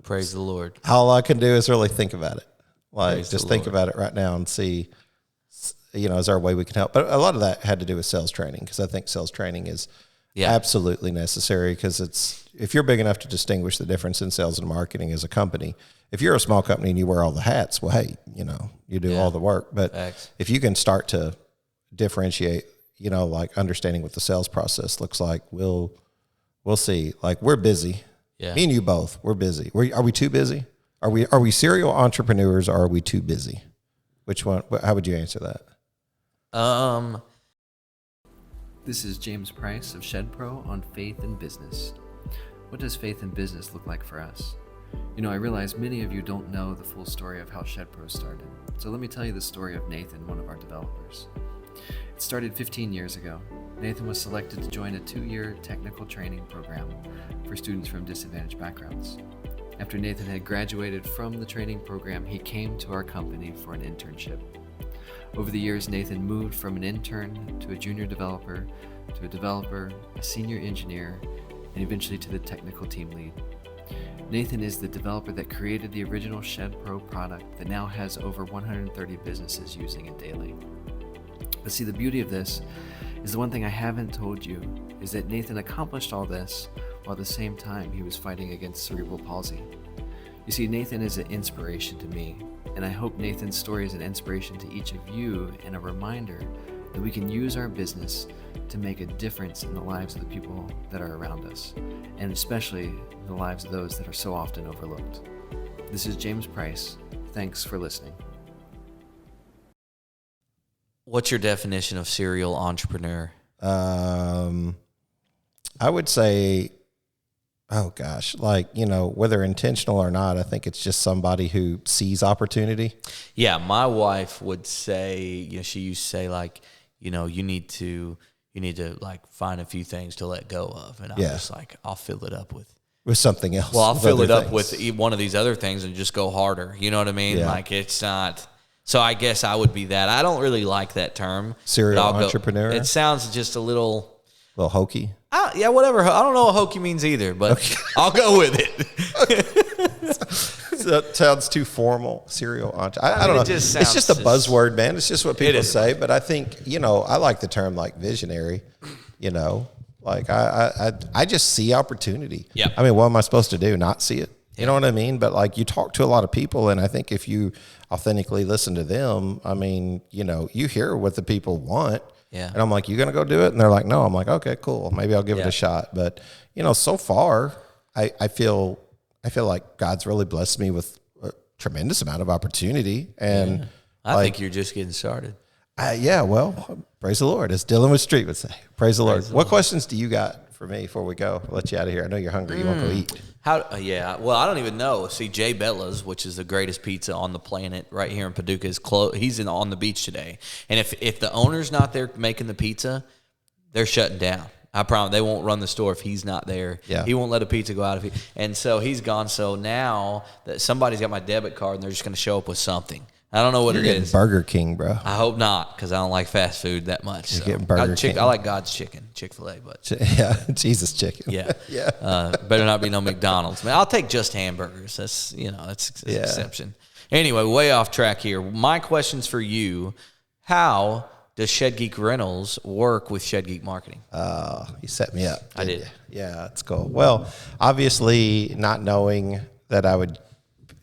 Praise the Lord. All I can do is really think about it. Like, just think about it right now and see, you know, is there a way we can help? But a lot of that had to do with sales training, because I think sales training is absolutely necessary, because if you're big enough to distinguish the difference in sales and marketing as a company, if you're a small company and you wear all the hats, well, hey, you know, you do all the work. But if you can start to differentiate, you know, like understanding what the sales process looks like, we'll see. Like, we're busy. Yeah. Me and you both. We're busy. Are we too busy? Are we serial entrepreneurs, or are we too busy? Which one? How would you answer that? This is James Price of Shed Pro on faith in business. What does faith in business look like for us? You know, I realize many of you don't know the full story of how Shed Pro started. So let me tell you the story of Nathan, one of our developers. It started 15 years ago. Nathan was selected to join a 2-year technical training program for students from disadvantaged backgrounds. After Nathan had graduated from the training program, he came to our company for an internship. Over the years, Nathan moved from an intern to a junior developer, to a developer, a senior engineer, and eventually to the technical team lead. Nathan is the developer that created the original Shed Pro product that now has over 130 businesses using it daily. But see, the beauty of this is the one thing I haven't told you is that Nathan accomplished all this while at the same time he was fighting against cerebral palsy. You see, Nathan is an inspiration to me, and I hope Nathan's story is an inspiration to each of you and a reminder that we can use our business to make a difference in the lives of the people that are around us, and especially in the lives of those that are so often overlooked. This is James Price. Thanks for listening. What's your definition of serial entrepreneur? I would say, oh gosh, like, you know, whether intentional or not, I think it's just somebody who sees opportunity. Yeah, my wife would say, you know, she used to say, like, you know, you need to like find a few things to let go of, and I'm just like, I'll fill it up with something else. Well, I'll fill it up with one of these other things and just go harder. You know what I mean? Yeah. Like, it's not. So I guess I would be that. I don't really like that term. Serial entrepreneur? It sounds just a little hokey. Yeah, whatever. I don't know what hokey means either, but okay. I'll go with it. That sounds too formal. Serial entrepreneur. I don't know. It's just a buzzword, man. It's just what people say. But I think, I like the term like visionary, like I just see opportunity. Yeah. I mean, what am I supposed to do? Not see it? You know what I mean? But like you talk to a lot of people, and I think if you authentically listen to them, I mean, you hear what the people want. Yeah. And I'm like, you going to go do it? And they're like, no. I'm like, okay, cool. Maybe I'll give it a shot. But, so far I feel like God's really blessed me with a tremendous amount of opportunity. And I think you're just getting started. Well, praise the Lord. As Dylan with Street would say, praise the Lord. What questions do you got for me before we go? I'll let you out of here. I know you're hungry. You want to go eat. Well, I don't even know. See, Jay Bella's, which is the greatest pizza on the planet right here in Paducah, is closed. He's on the beach today. And if the owner's not there making the pizza, they're shutting down. I promise they won't run the store if he's not there. Yeah. He won't let a pizza go out and so he's gone. So now that somebody's got my debit card and they're just going to show up with something. I don't know what it is. Burger King, bro. I hope not, because I don't like fast food that much. You're getting Burger King. I like God's chicken, Chick-fil-A, but Jesus chicken. Yeah, better not be no McDonald's. Man, I'll take just hamburgers. That's that's an exception. Anyway, way off track here. My question's for you: how does Shed Geek Rentals work with Shed Geek Marketing? You set me up. I did. Yeah, it's cool. Well, obviously, not knowing that I would.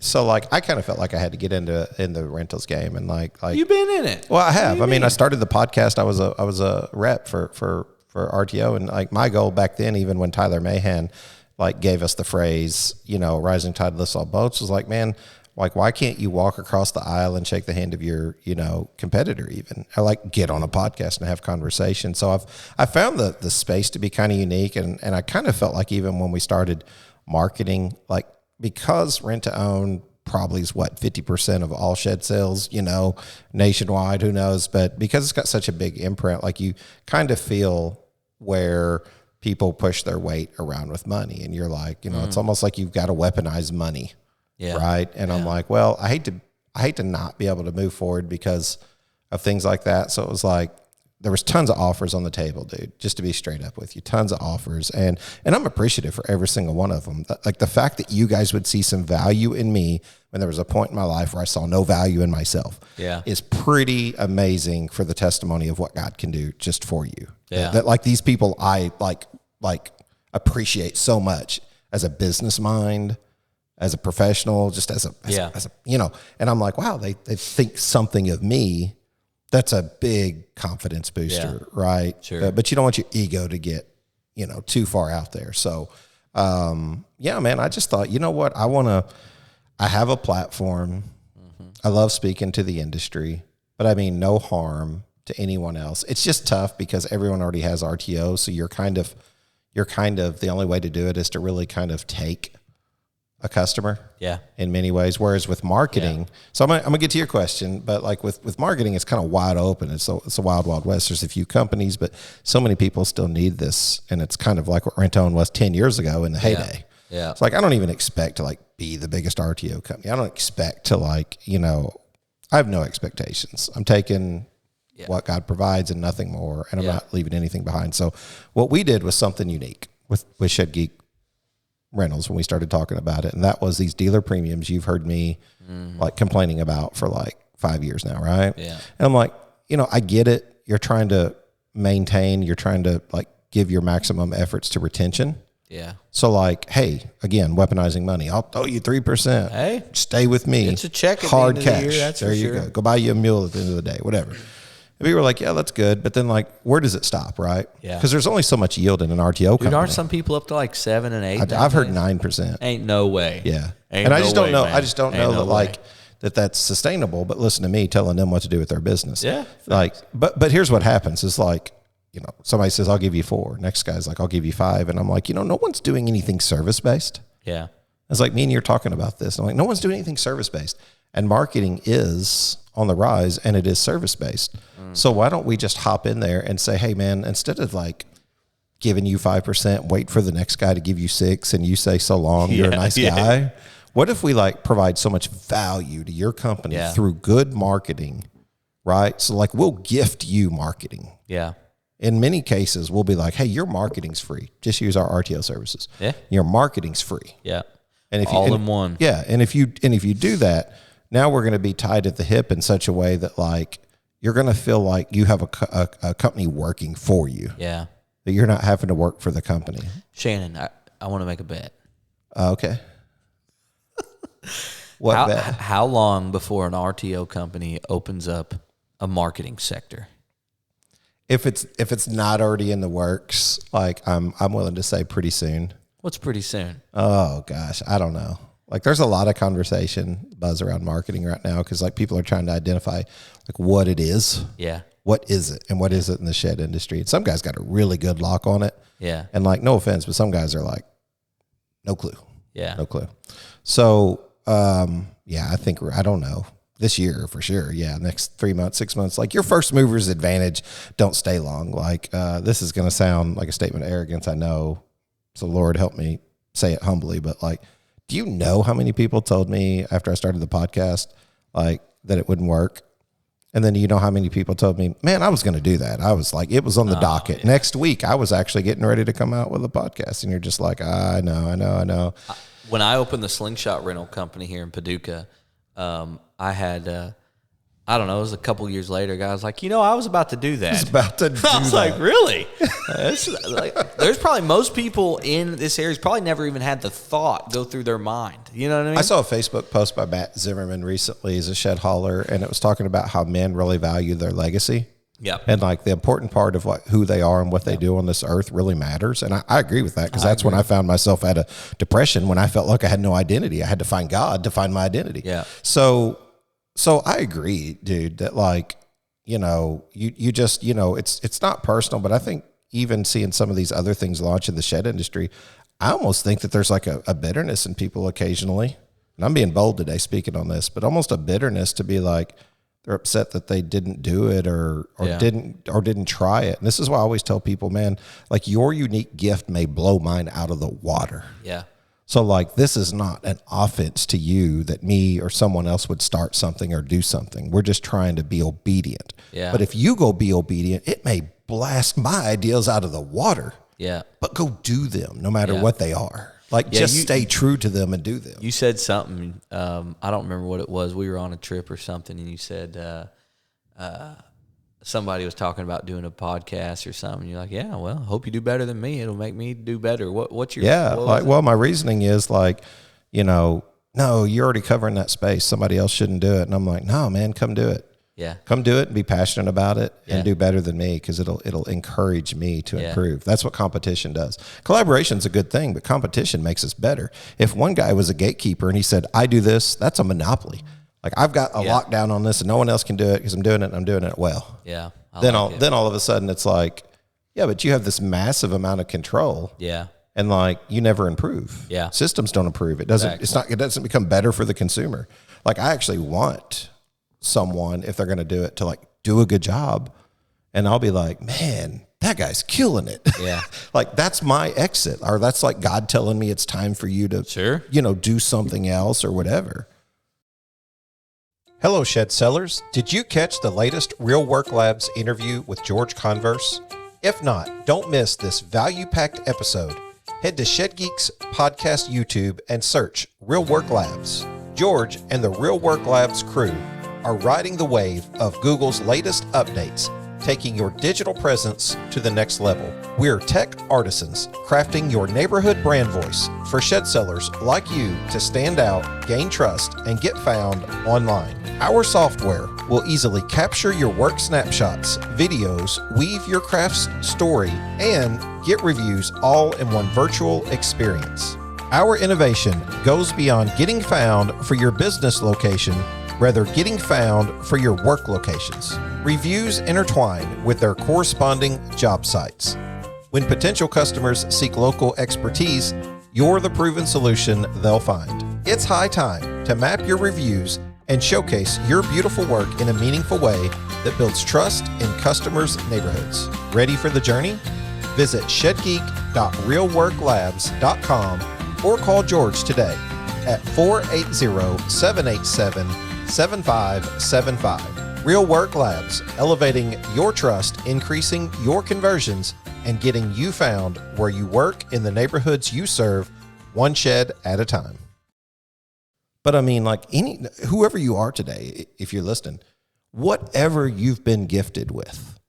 So like I kind of felt like I had to get in the rentals game, and like you've been in it. Well, I have. I mean, I started the podcast. I was a rep for RTO, and like my goal back then, even when Tyler Mahan like gave us the phrase, rising tide lifts all boats, was like, man, like why can't you walk across the aisle and shake the hand of your competitor even, or like get on a podcast and have conversation. So I found the space to be kind of unique, and I kind of felt like even when we started marketing, like. Because rent to own probably is 50% of all shed sales, nationwide, who knows? But because it's got such a big imprint, like you kind of feel where people push their weight around with money, and you're like, it's almost like you've got to weaponize money, right? And I'm like, well, I hate to not be able to move forward because of things like that. So it was like, there was tons of offers on the table, dude, just to be straight up with you, tons of offers. And I'm appreciative for every single one of them. Like the fact that you guys would see some value in me when there was a point in my life where I saw no value in myself is pretty amazing for the testimony of what God can do just for you. Yeah. That like these people I like appreciate so much as a business mind, as a professional, just as a and I'm like, wow, they think something of me. That's a big confidence booster, right? Sure. But you don't want your ego to get, too far out there. So, man, I just thought, you know what? I have a platform. Mm-hmm. I love speaking to the industry, but I mean, no harm to anyone else. It's just tough because everyone already has RTO. So you're kind of the only way to do it is to really kind of take a customer in many ways. Whereas with marketing, so I'm gonna get to your question, but like with marketing, it's kind of wide open. It's a wild, wild west. There's a few companies, but so many people still need this. And it's kind of like what Rent-to-Own was 10 years ago in the heyday. Yeah. It's like, I don't even expect to like be the biggest RTO company. I don't expect to like, I have no expectations. I'm taking what God provides and nothing more. And I'm not leaving anything behind. So what we did was something unique with Shed Geek Rentals when we started talking about it, and that was these dealer premiums you've heard me like complaining about for like 5 years now, right? Yeah. And I'm like, I get it. You're trying to maintain, you're trying to like give your maximum efforts to retention. Yeah. So like, hey, again, weaponizing money. I'll throw you 3%. Hey, stay with me. It's a check at hard the end cash. of the year, that's there for you sure. go. Go buy you a mule at the end of the day, whatever. And we were like, yeah, that's good. But then like, where does it stop, right? Yeah. Because there's only so much yield in an RTO company. Aren't some people up to like 7 and 8? I've heard 9%. Ain't no way. Yeah. Ain't I just don't know. man. I just don't know that like that's sustainable. But listen to me telling them what to do with their business. Yeah. Like, but here's what happens is like, somebody says, I'll give you 4. Next guy's like, I'll give you 5. And I'm like, no one's doing anything service-based. Yeah. It's like me and you're talking about this. I'm like, no one's doing anything service-based. And marketing is on the rise, and it is service-based. So why don't we just hop in there and say, hey, man, instead of like giving you 5%, wait for the next guy to give you 6, and you say, so long, you're a nice guy. What if we like provide so much value to your company through good marketing, right? So like we'll gift you marketing. Yeah. In many cases, we'll be like, hey, your marketing's free. Just use our RTO services. Yeah. Your marketing's free. Yeah. And if all in one. Yeah. And if you do that, now we're going to be tied at the hip in such a way that like, you're going to feel like you have a company working for you. Yeah. That you're not having to work for the company. Shannon, I want to make a bet. Okay. What bet? How long before an RTO company opens up a marketing sector? If it's not already in the works, like I'm willing to say pretty soon. What's pretty soon? Oh gosh, I don't know. Like there's a lot of conversation buzz around marketing right now because like people are trying to identify like what it is. Yeah. What is it and what is it in the shed industry? And some guys got a really good lock on it. Yeah. And like no offense, but some guys are like, no clue. Yeah. No clue. So yeah, I don't know. This year for sure. Yeah. Next 3 months, 6 months, like your first mover's advantage, don't stay long. Like this is going to sound like a statement of arrogance. I know. So Lord help me say it humbly, but like, do you know how many people told me after I started the podcast, like that it wouldn't work? And then you know how many people told me, man, I was going to do that. I was like, it was on the docket. Yeah. Next week, I was actually getting ready to come out with a podcast. And you're just like, I know. When I opened the Slingshot rental company here in Paducah, I had, I don't know, it was a couple years later, guys like, I was about to do that. I was like, really? There's probably most people in this area probably never even had the thought go through their mind. You know what I mean? I saw a Facebook post by Matt Zimmerman recently. He's a shed hauler, and it was talking about how men really value their legacy. Yeah. And like the important part of what, who they are and what they do on this earth really matters. And I agree with that because that's when I found myself at a depression when I felt like I had no identity. I had to find God to find my identity. Yeah. So I agree, dude, that like, you just, it's not personal, but I think even seeing some of these other things launch in the shed industry, I almost think that there's like a bitterness in people occasionally. And I'm being bold today speaking on this, but almost a bitterness to be like, they're upset that they didn't do it or didn't try it. And this is why I always tell people, man, like your unique gift may blow mine out of the water. Yeah. So like, this is not an offense to you that me or someone else would start something or do something. We're just trying to be obedient. Yeah. But if you go be obedient, it may blast my ideas out of the water. Yeah. But go do them no matter what they are. Like just stay true to them and do them. You said something, I don't remember what it was. We were on a trip or something, and you said somebody was talking about doing a podcast or something. You're like, yeah, well, hope you do better than me. It'll make me do better. What's your well, my reasoning is like, no, you're already covering that space. Somebody else shouldn't do it. And I'm like, no, man, come do it. Yeah. Come do it and be passionate about it and do better than me because it'll encourage me to improve. That's what competition does. Collaboration's a good thing, but competition makes us better. If one guy was a gatekeeper and he said, I do this, that's a monopoly. Like I've got a lockdown on this and no one else can do it because I'm doing it and I'm doing it well. Yeah. Then all of a sudden it's like, yeah, but you have this massive amount of control. Yeah. And like you never improve. Yeah. Systems don't improve. It doesn't it doesn't become better for the consumer. Like I actually want someone, if they're going to do it, to like do a good job. And I'll be like, man, that guy's killing it. Yeah. Like that's my exit, or that's like God telling me it's time for you to, do something else or whatever. Hello, shed sellers. Did you catch the latest Real Work Labs interview with George Converse? If not, don't miss this value-packed episode. Head to Shed Geeks Podcast YouTube and search Real Work Labs. George and the Real Work Labs crew are riding the wave of Google's latest updates, taking your digital presence to the next level. We're tech artisans crafting your neighborhood brand voice for shed sellers like you to stand out, gain trust, and get found online. Our software will easily capture your work snapshots, videos, weave your craft's story, and get reviews all in one virtual experience. Our innovation goes beyond getting found for your business location, rather getting found for your work locations. Reviews intertwine with their corresponding job sites. When potential customers seek local expertise, you're the proven solution they'll find. It's high time to map your reviews and showcase your beautiful work in a meaningful way that builds trust in customers' neighborhoods. Ready for the journey? Visit shedgeek.realworklabs.com or call George today at 480-787-7575. Real Work Labs, elevating your trust, increasing your conversions, and getting you found where you work in the neighborhoods you serve, one shed at a time. But I mean, like whoever you are today, if you're listening, whatever you've been gifted with,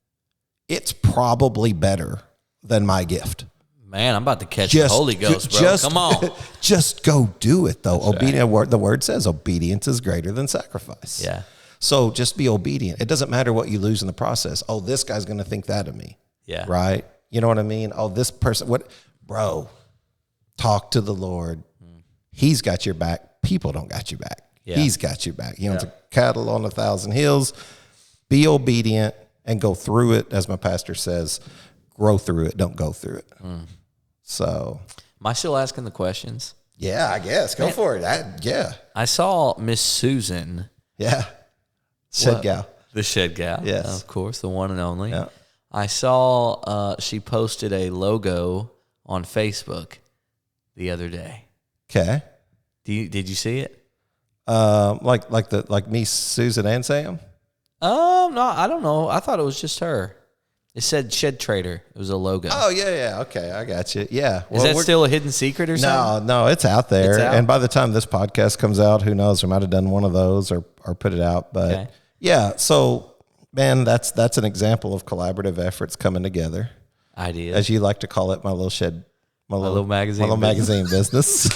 it's probably better than my gift. Man, I'm about to catch the Holy Ghost, bro. Come on. Just go do it, though. Obedience. The word says obedience is greater than sacrifice. Yeah. So just be obedient. It doesn't matter what you lose in the process. Oh, this guy's going to think that of me. Yeah. Right? You know what I mean? Oh, this person, bro, talk to the Lord. He's got your back. People don't got your back. Yeah. He's got your back. It's a cattle on 1,000 hills. Be obedient and go through it. As my pastor says, grow through it. Don't go through it. So, am I still asking the questions? Yeah, I guess. Go for it. I saw Miss Susan. Yeah. Shed gal. The shed gal. Yes. Of course, the one and only. Yeah. I saw she posted a logo on Facebook the other day. Okay. Did you see it? Like me, Susan, and Sam? No, I don't know. I thought it was just her. It said Shed Trader. It was a logo. Oh, yeah. Okay, I got you. Yeah. Is that still a hidden secret or something? No, it's out there. It's out? And by the time this podcast comes out, who knows? We might have done one of those or put it out. But yeah, so man, that's an example of collaborative efforts coming together. Ideas. As you like to call it, my little shed, my little magazine, my little magazine business.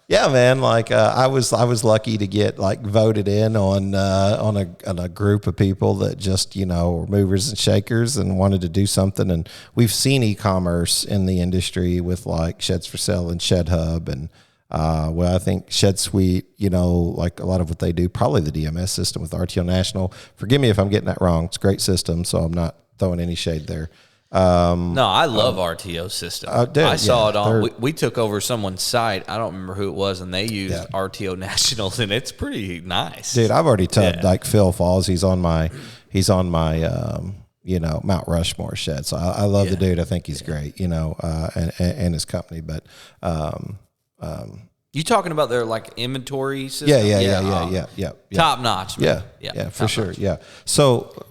Yeah, man. Like I was lucky to get like voted in on a group of people that just were movers and shakers and wanted to do something. And we've seen e-commerce in the industry with like Sheds for Sale and Shed Hub, and I think Shed Suite. Like a lot of what they do, probably the DMS system with RTO National. Forgive me if I'm getting that wrong. It's a great system, so I'm not throwing any shade there. No, I love RTO system. I saw it on. We took over someone's site. I don't remember who it was, and they used RTO Nationals, and it's pretty nice. Dude, I've already tubbed like Phil Falls. He's on my Mount Rushmore shed. So I love the dude. I think he's great. And his company. But you talking about their like inventory system? Yeah. Top notch. Man. Yeah, for sure. Yeah. So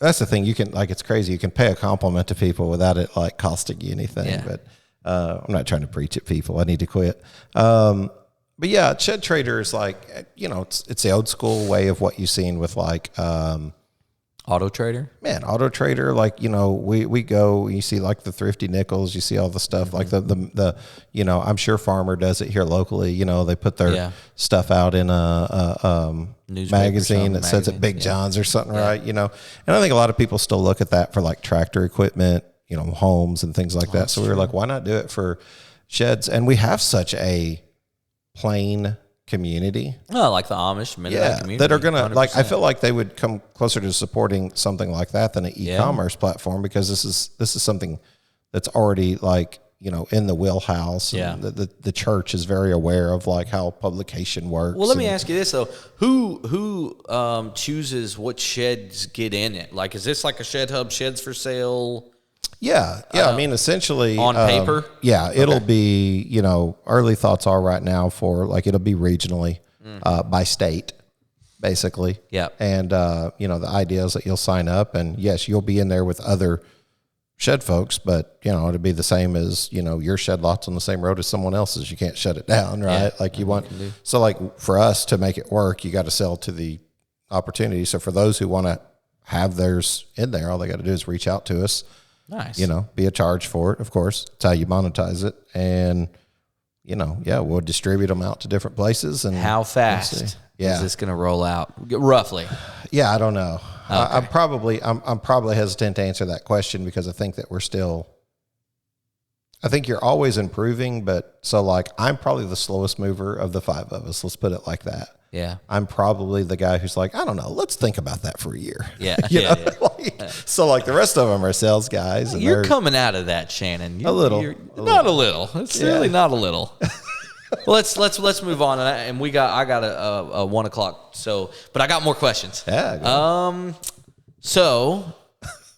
that's the thing. You can it's crazy. You can pay a compliment to people without it like costing you anything. Yeah. But I'm not trying to preach at people. I need to quit. But yeah, Shed Trader is like it's the old school way of what you've seen with like Auto Trader. Man, Auto Trader. Like we go. You see like the Thrifty Nickels. You see all the stuff like the I'm sure Farmer does it here locally. They put their stuff out in a magazine that says it Big John's or something, right? And I think a lot of people still look at that for like tractor equipment, homes and things like that. So we were like, why not do it for sheds? And we have such a plain community. Oh, like the Amish community. That are gonna 100%. I feel like they would come closer to supporting something like that than an e-commerce platform, because this is something that's already like in the wheelhouse. And the church is very aware of like how publication works. Well, let me ask you this though: who chooses what sheds get in it? Like, is this like a Shed Hub, Sheds for Sale? Yeah. I mean, essentially on paper. It'll be early thoughts are right now for like it'll be regionally by state, basically. Yeah. And the idea is that you'll sign up, and yes, you'll be in there with other shed folks, but it'll be the same as your shed lot's on the same road as someone else's. You can't shut it down, right? Like you want. So like for us to make it work, you got to sell to the opportunity. So for those who want to have theirs in there, all they got to do is reach out to us. Nice. Be a charge for it, of course. It's how you monetize it. And, we'll distribute them out to different places. And how fast is this going to roll out? Roughly. Yeah, I don't know. Okay. I'm probably hesitant to answer that question, because I think that I think you're always improving, but so like I'm probably the slowest mover of the five of us. Let's put it like that. Yeah. I'm probably the guy who's like, I don't know, let's think about that for a year. Yeah. So like the rest of them are sales guys. And you're coming out of that, Shannon. Not a little. It's really not a little. Well, let's move on. And I got a 1 o'clock. So, but I got more questions. Yeah. So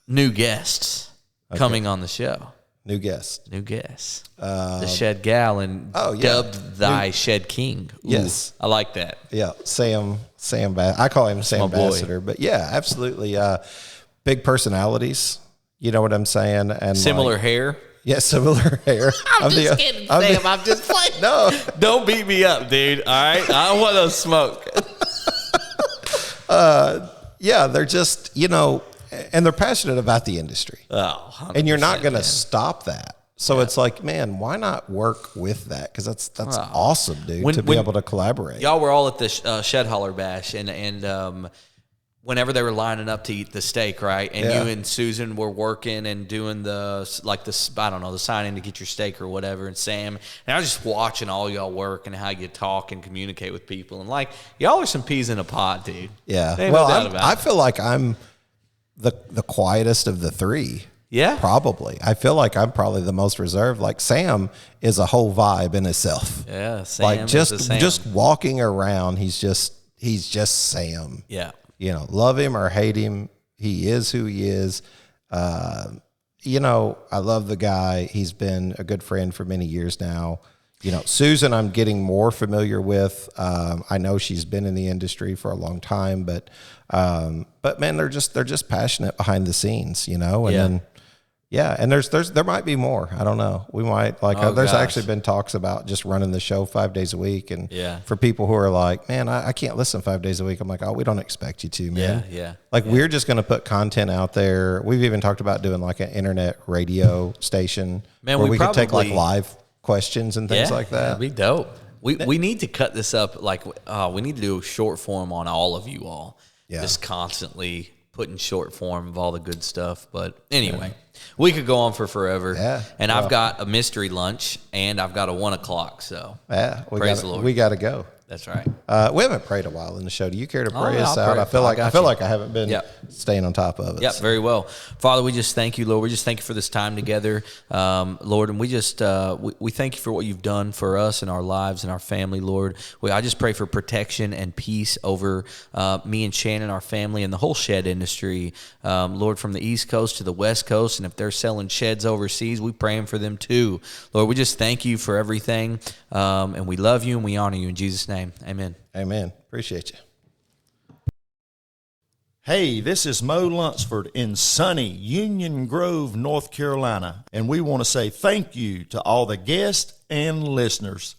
new guests coming on the show. New guest. The Shed Gal, and dubbed thy Shed King. Ooh, yes. I like that. Yeah. Sam, I call him Sam Ambassador, but yeah, absolutely. Big personalities. You know what I'm saying? And similar hair. Yeah, similar hair. I'm just kidding, Sam. I'm just playing. No. Don't beat me up, dude. All right? I don't want no smoke. Yeah, they're just, and they're passionate about the industry. Oh, and you're not going to stop that. So it's like, man, why not work with that? Because that's awesome, dude, to be able to collaborate. Y'all were all at the Shed Holler Bash, and whenever they were lining up to eat the steak, right? And you and Susan were working and doing the sign-in to get your steak or whatever, and Sam. And I was just watching all y'all work and how you talk and communicate with people. And, y'all are some peas in a pod, dude. Yeah. Ain't Well, no doubt about I it. feel like I'm the quietest of the three. Yeah? Probably. I feel like I'm probably the most reserved. Like, Sam is a whole vibe in itself. Yeah, Sam Like, is a Sam. just walking around, he's just Sam. Yeah. Love him or hate him, he is who he is. I love the guy. He's been a good friend for many years now. Susan, I'm getting more familiar with. I know she's been in the industry for a long time, but man, they're just passionate behind the scenes, and then. Yeah, and there might be more. I don't know. We might there's actually been talks about just running the show 5 days a week, and for people who are like, man, I can't listen 5 days a week. I'm like, oh, we don't expect you to, man. Yeah. We're just going to put content out there. We've even talked about doing an internet radio station where we could take live questions and things like that. That'd be dope. We need to cut this up. We need to do a short form on all of you all. Yeah. Just constantly putting short form of all the good stuff. But anyway, we could go on for forever. Yeah. And I've got a mystery lunch and I've got a 1 o'clock. So praise the Lord. We got to go. That's right. We haven't prayed a while in the show. Do you care to pray us I'll out? pray. I feel like I haven't been Yep. staying on top of it. Yeah, very well. Father, we just thank you, Lord. We just thank you for this time together, Lord. And we just we thank you for what you've done for us and our lives and our family, Lord. I just pray for protection and peace over me and Shannon, our family, and the whole shed industry, Lord, from the East Coast to the West Coast. And if they're selling sheds overseas, we praying for them too, Lord. We just thank you for everything, and we love you and we honor you in Jesus' name. Amen. Amen. Appreciate you. Hey, this is Mo Lunsford in sunny Union Grove, North Carolina, and we want to say thank you to all the guests and listeners.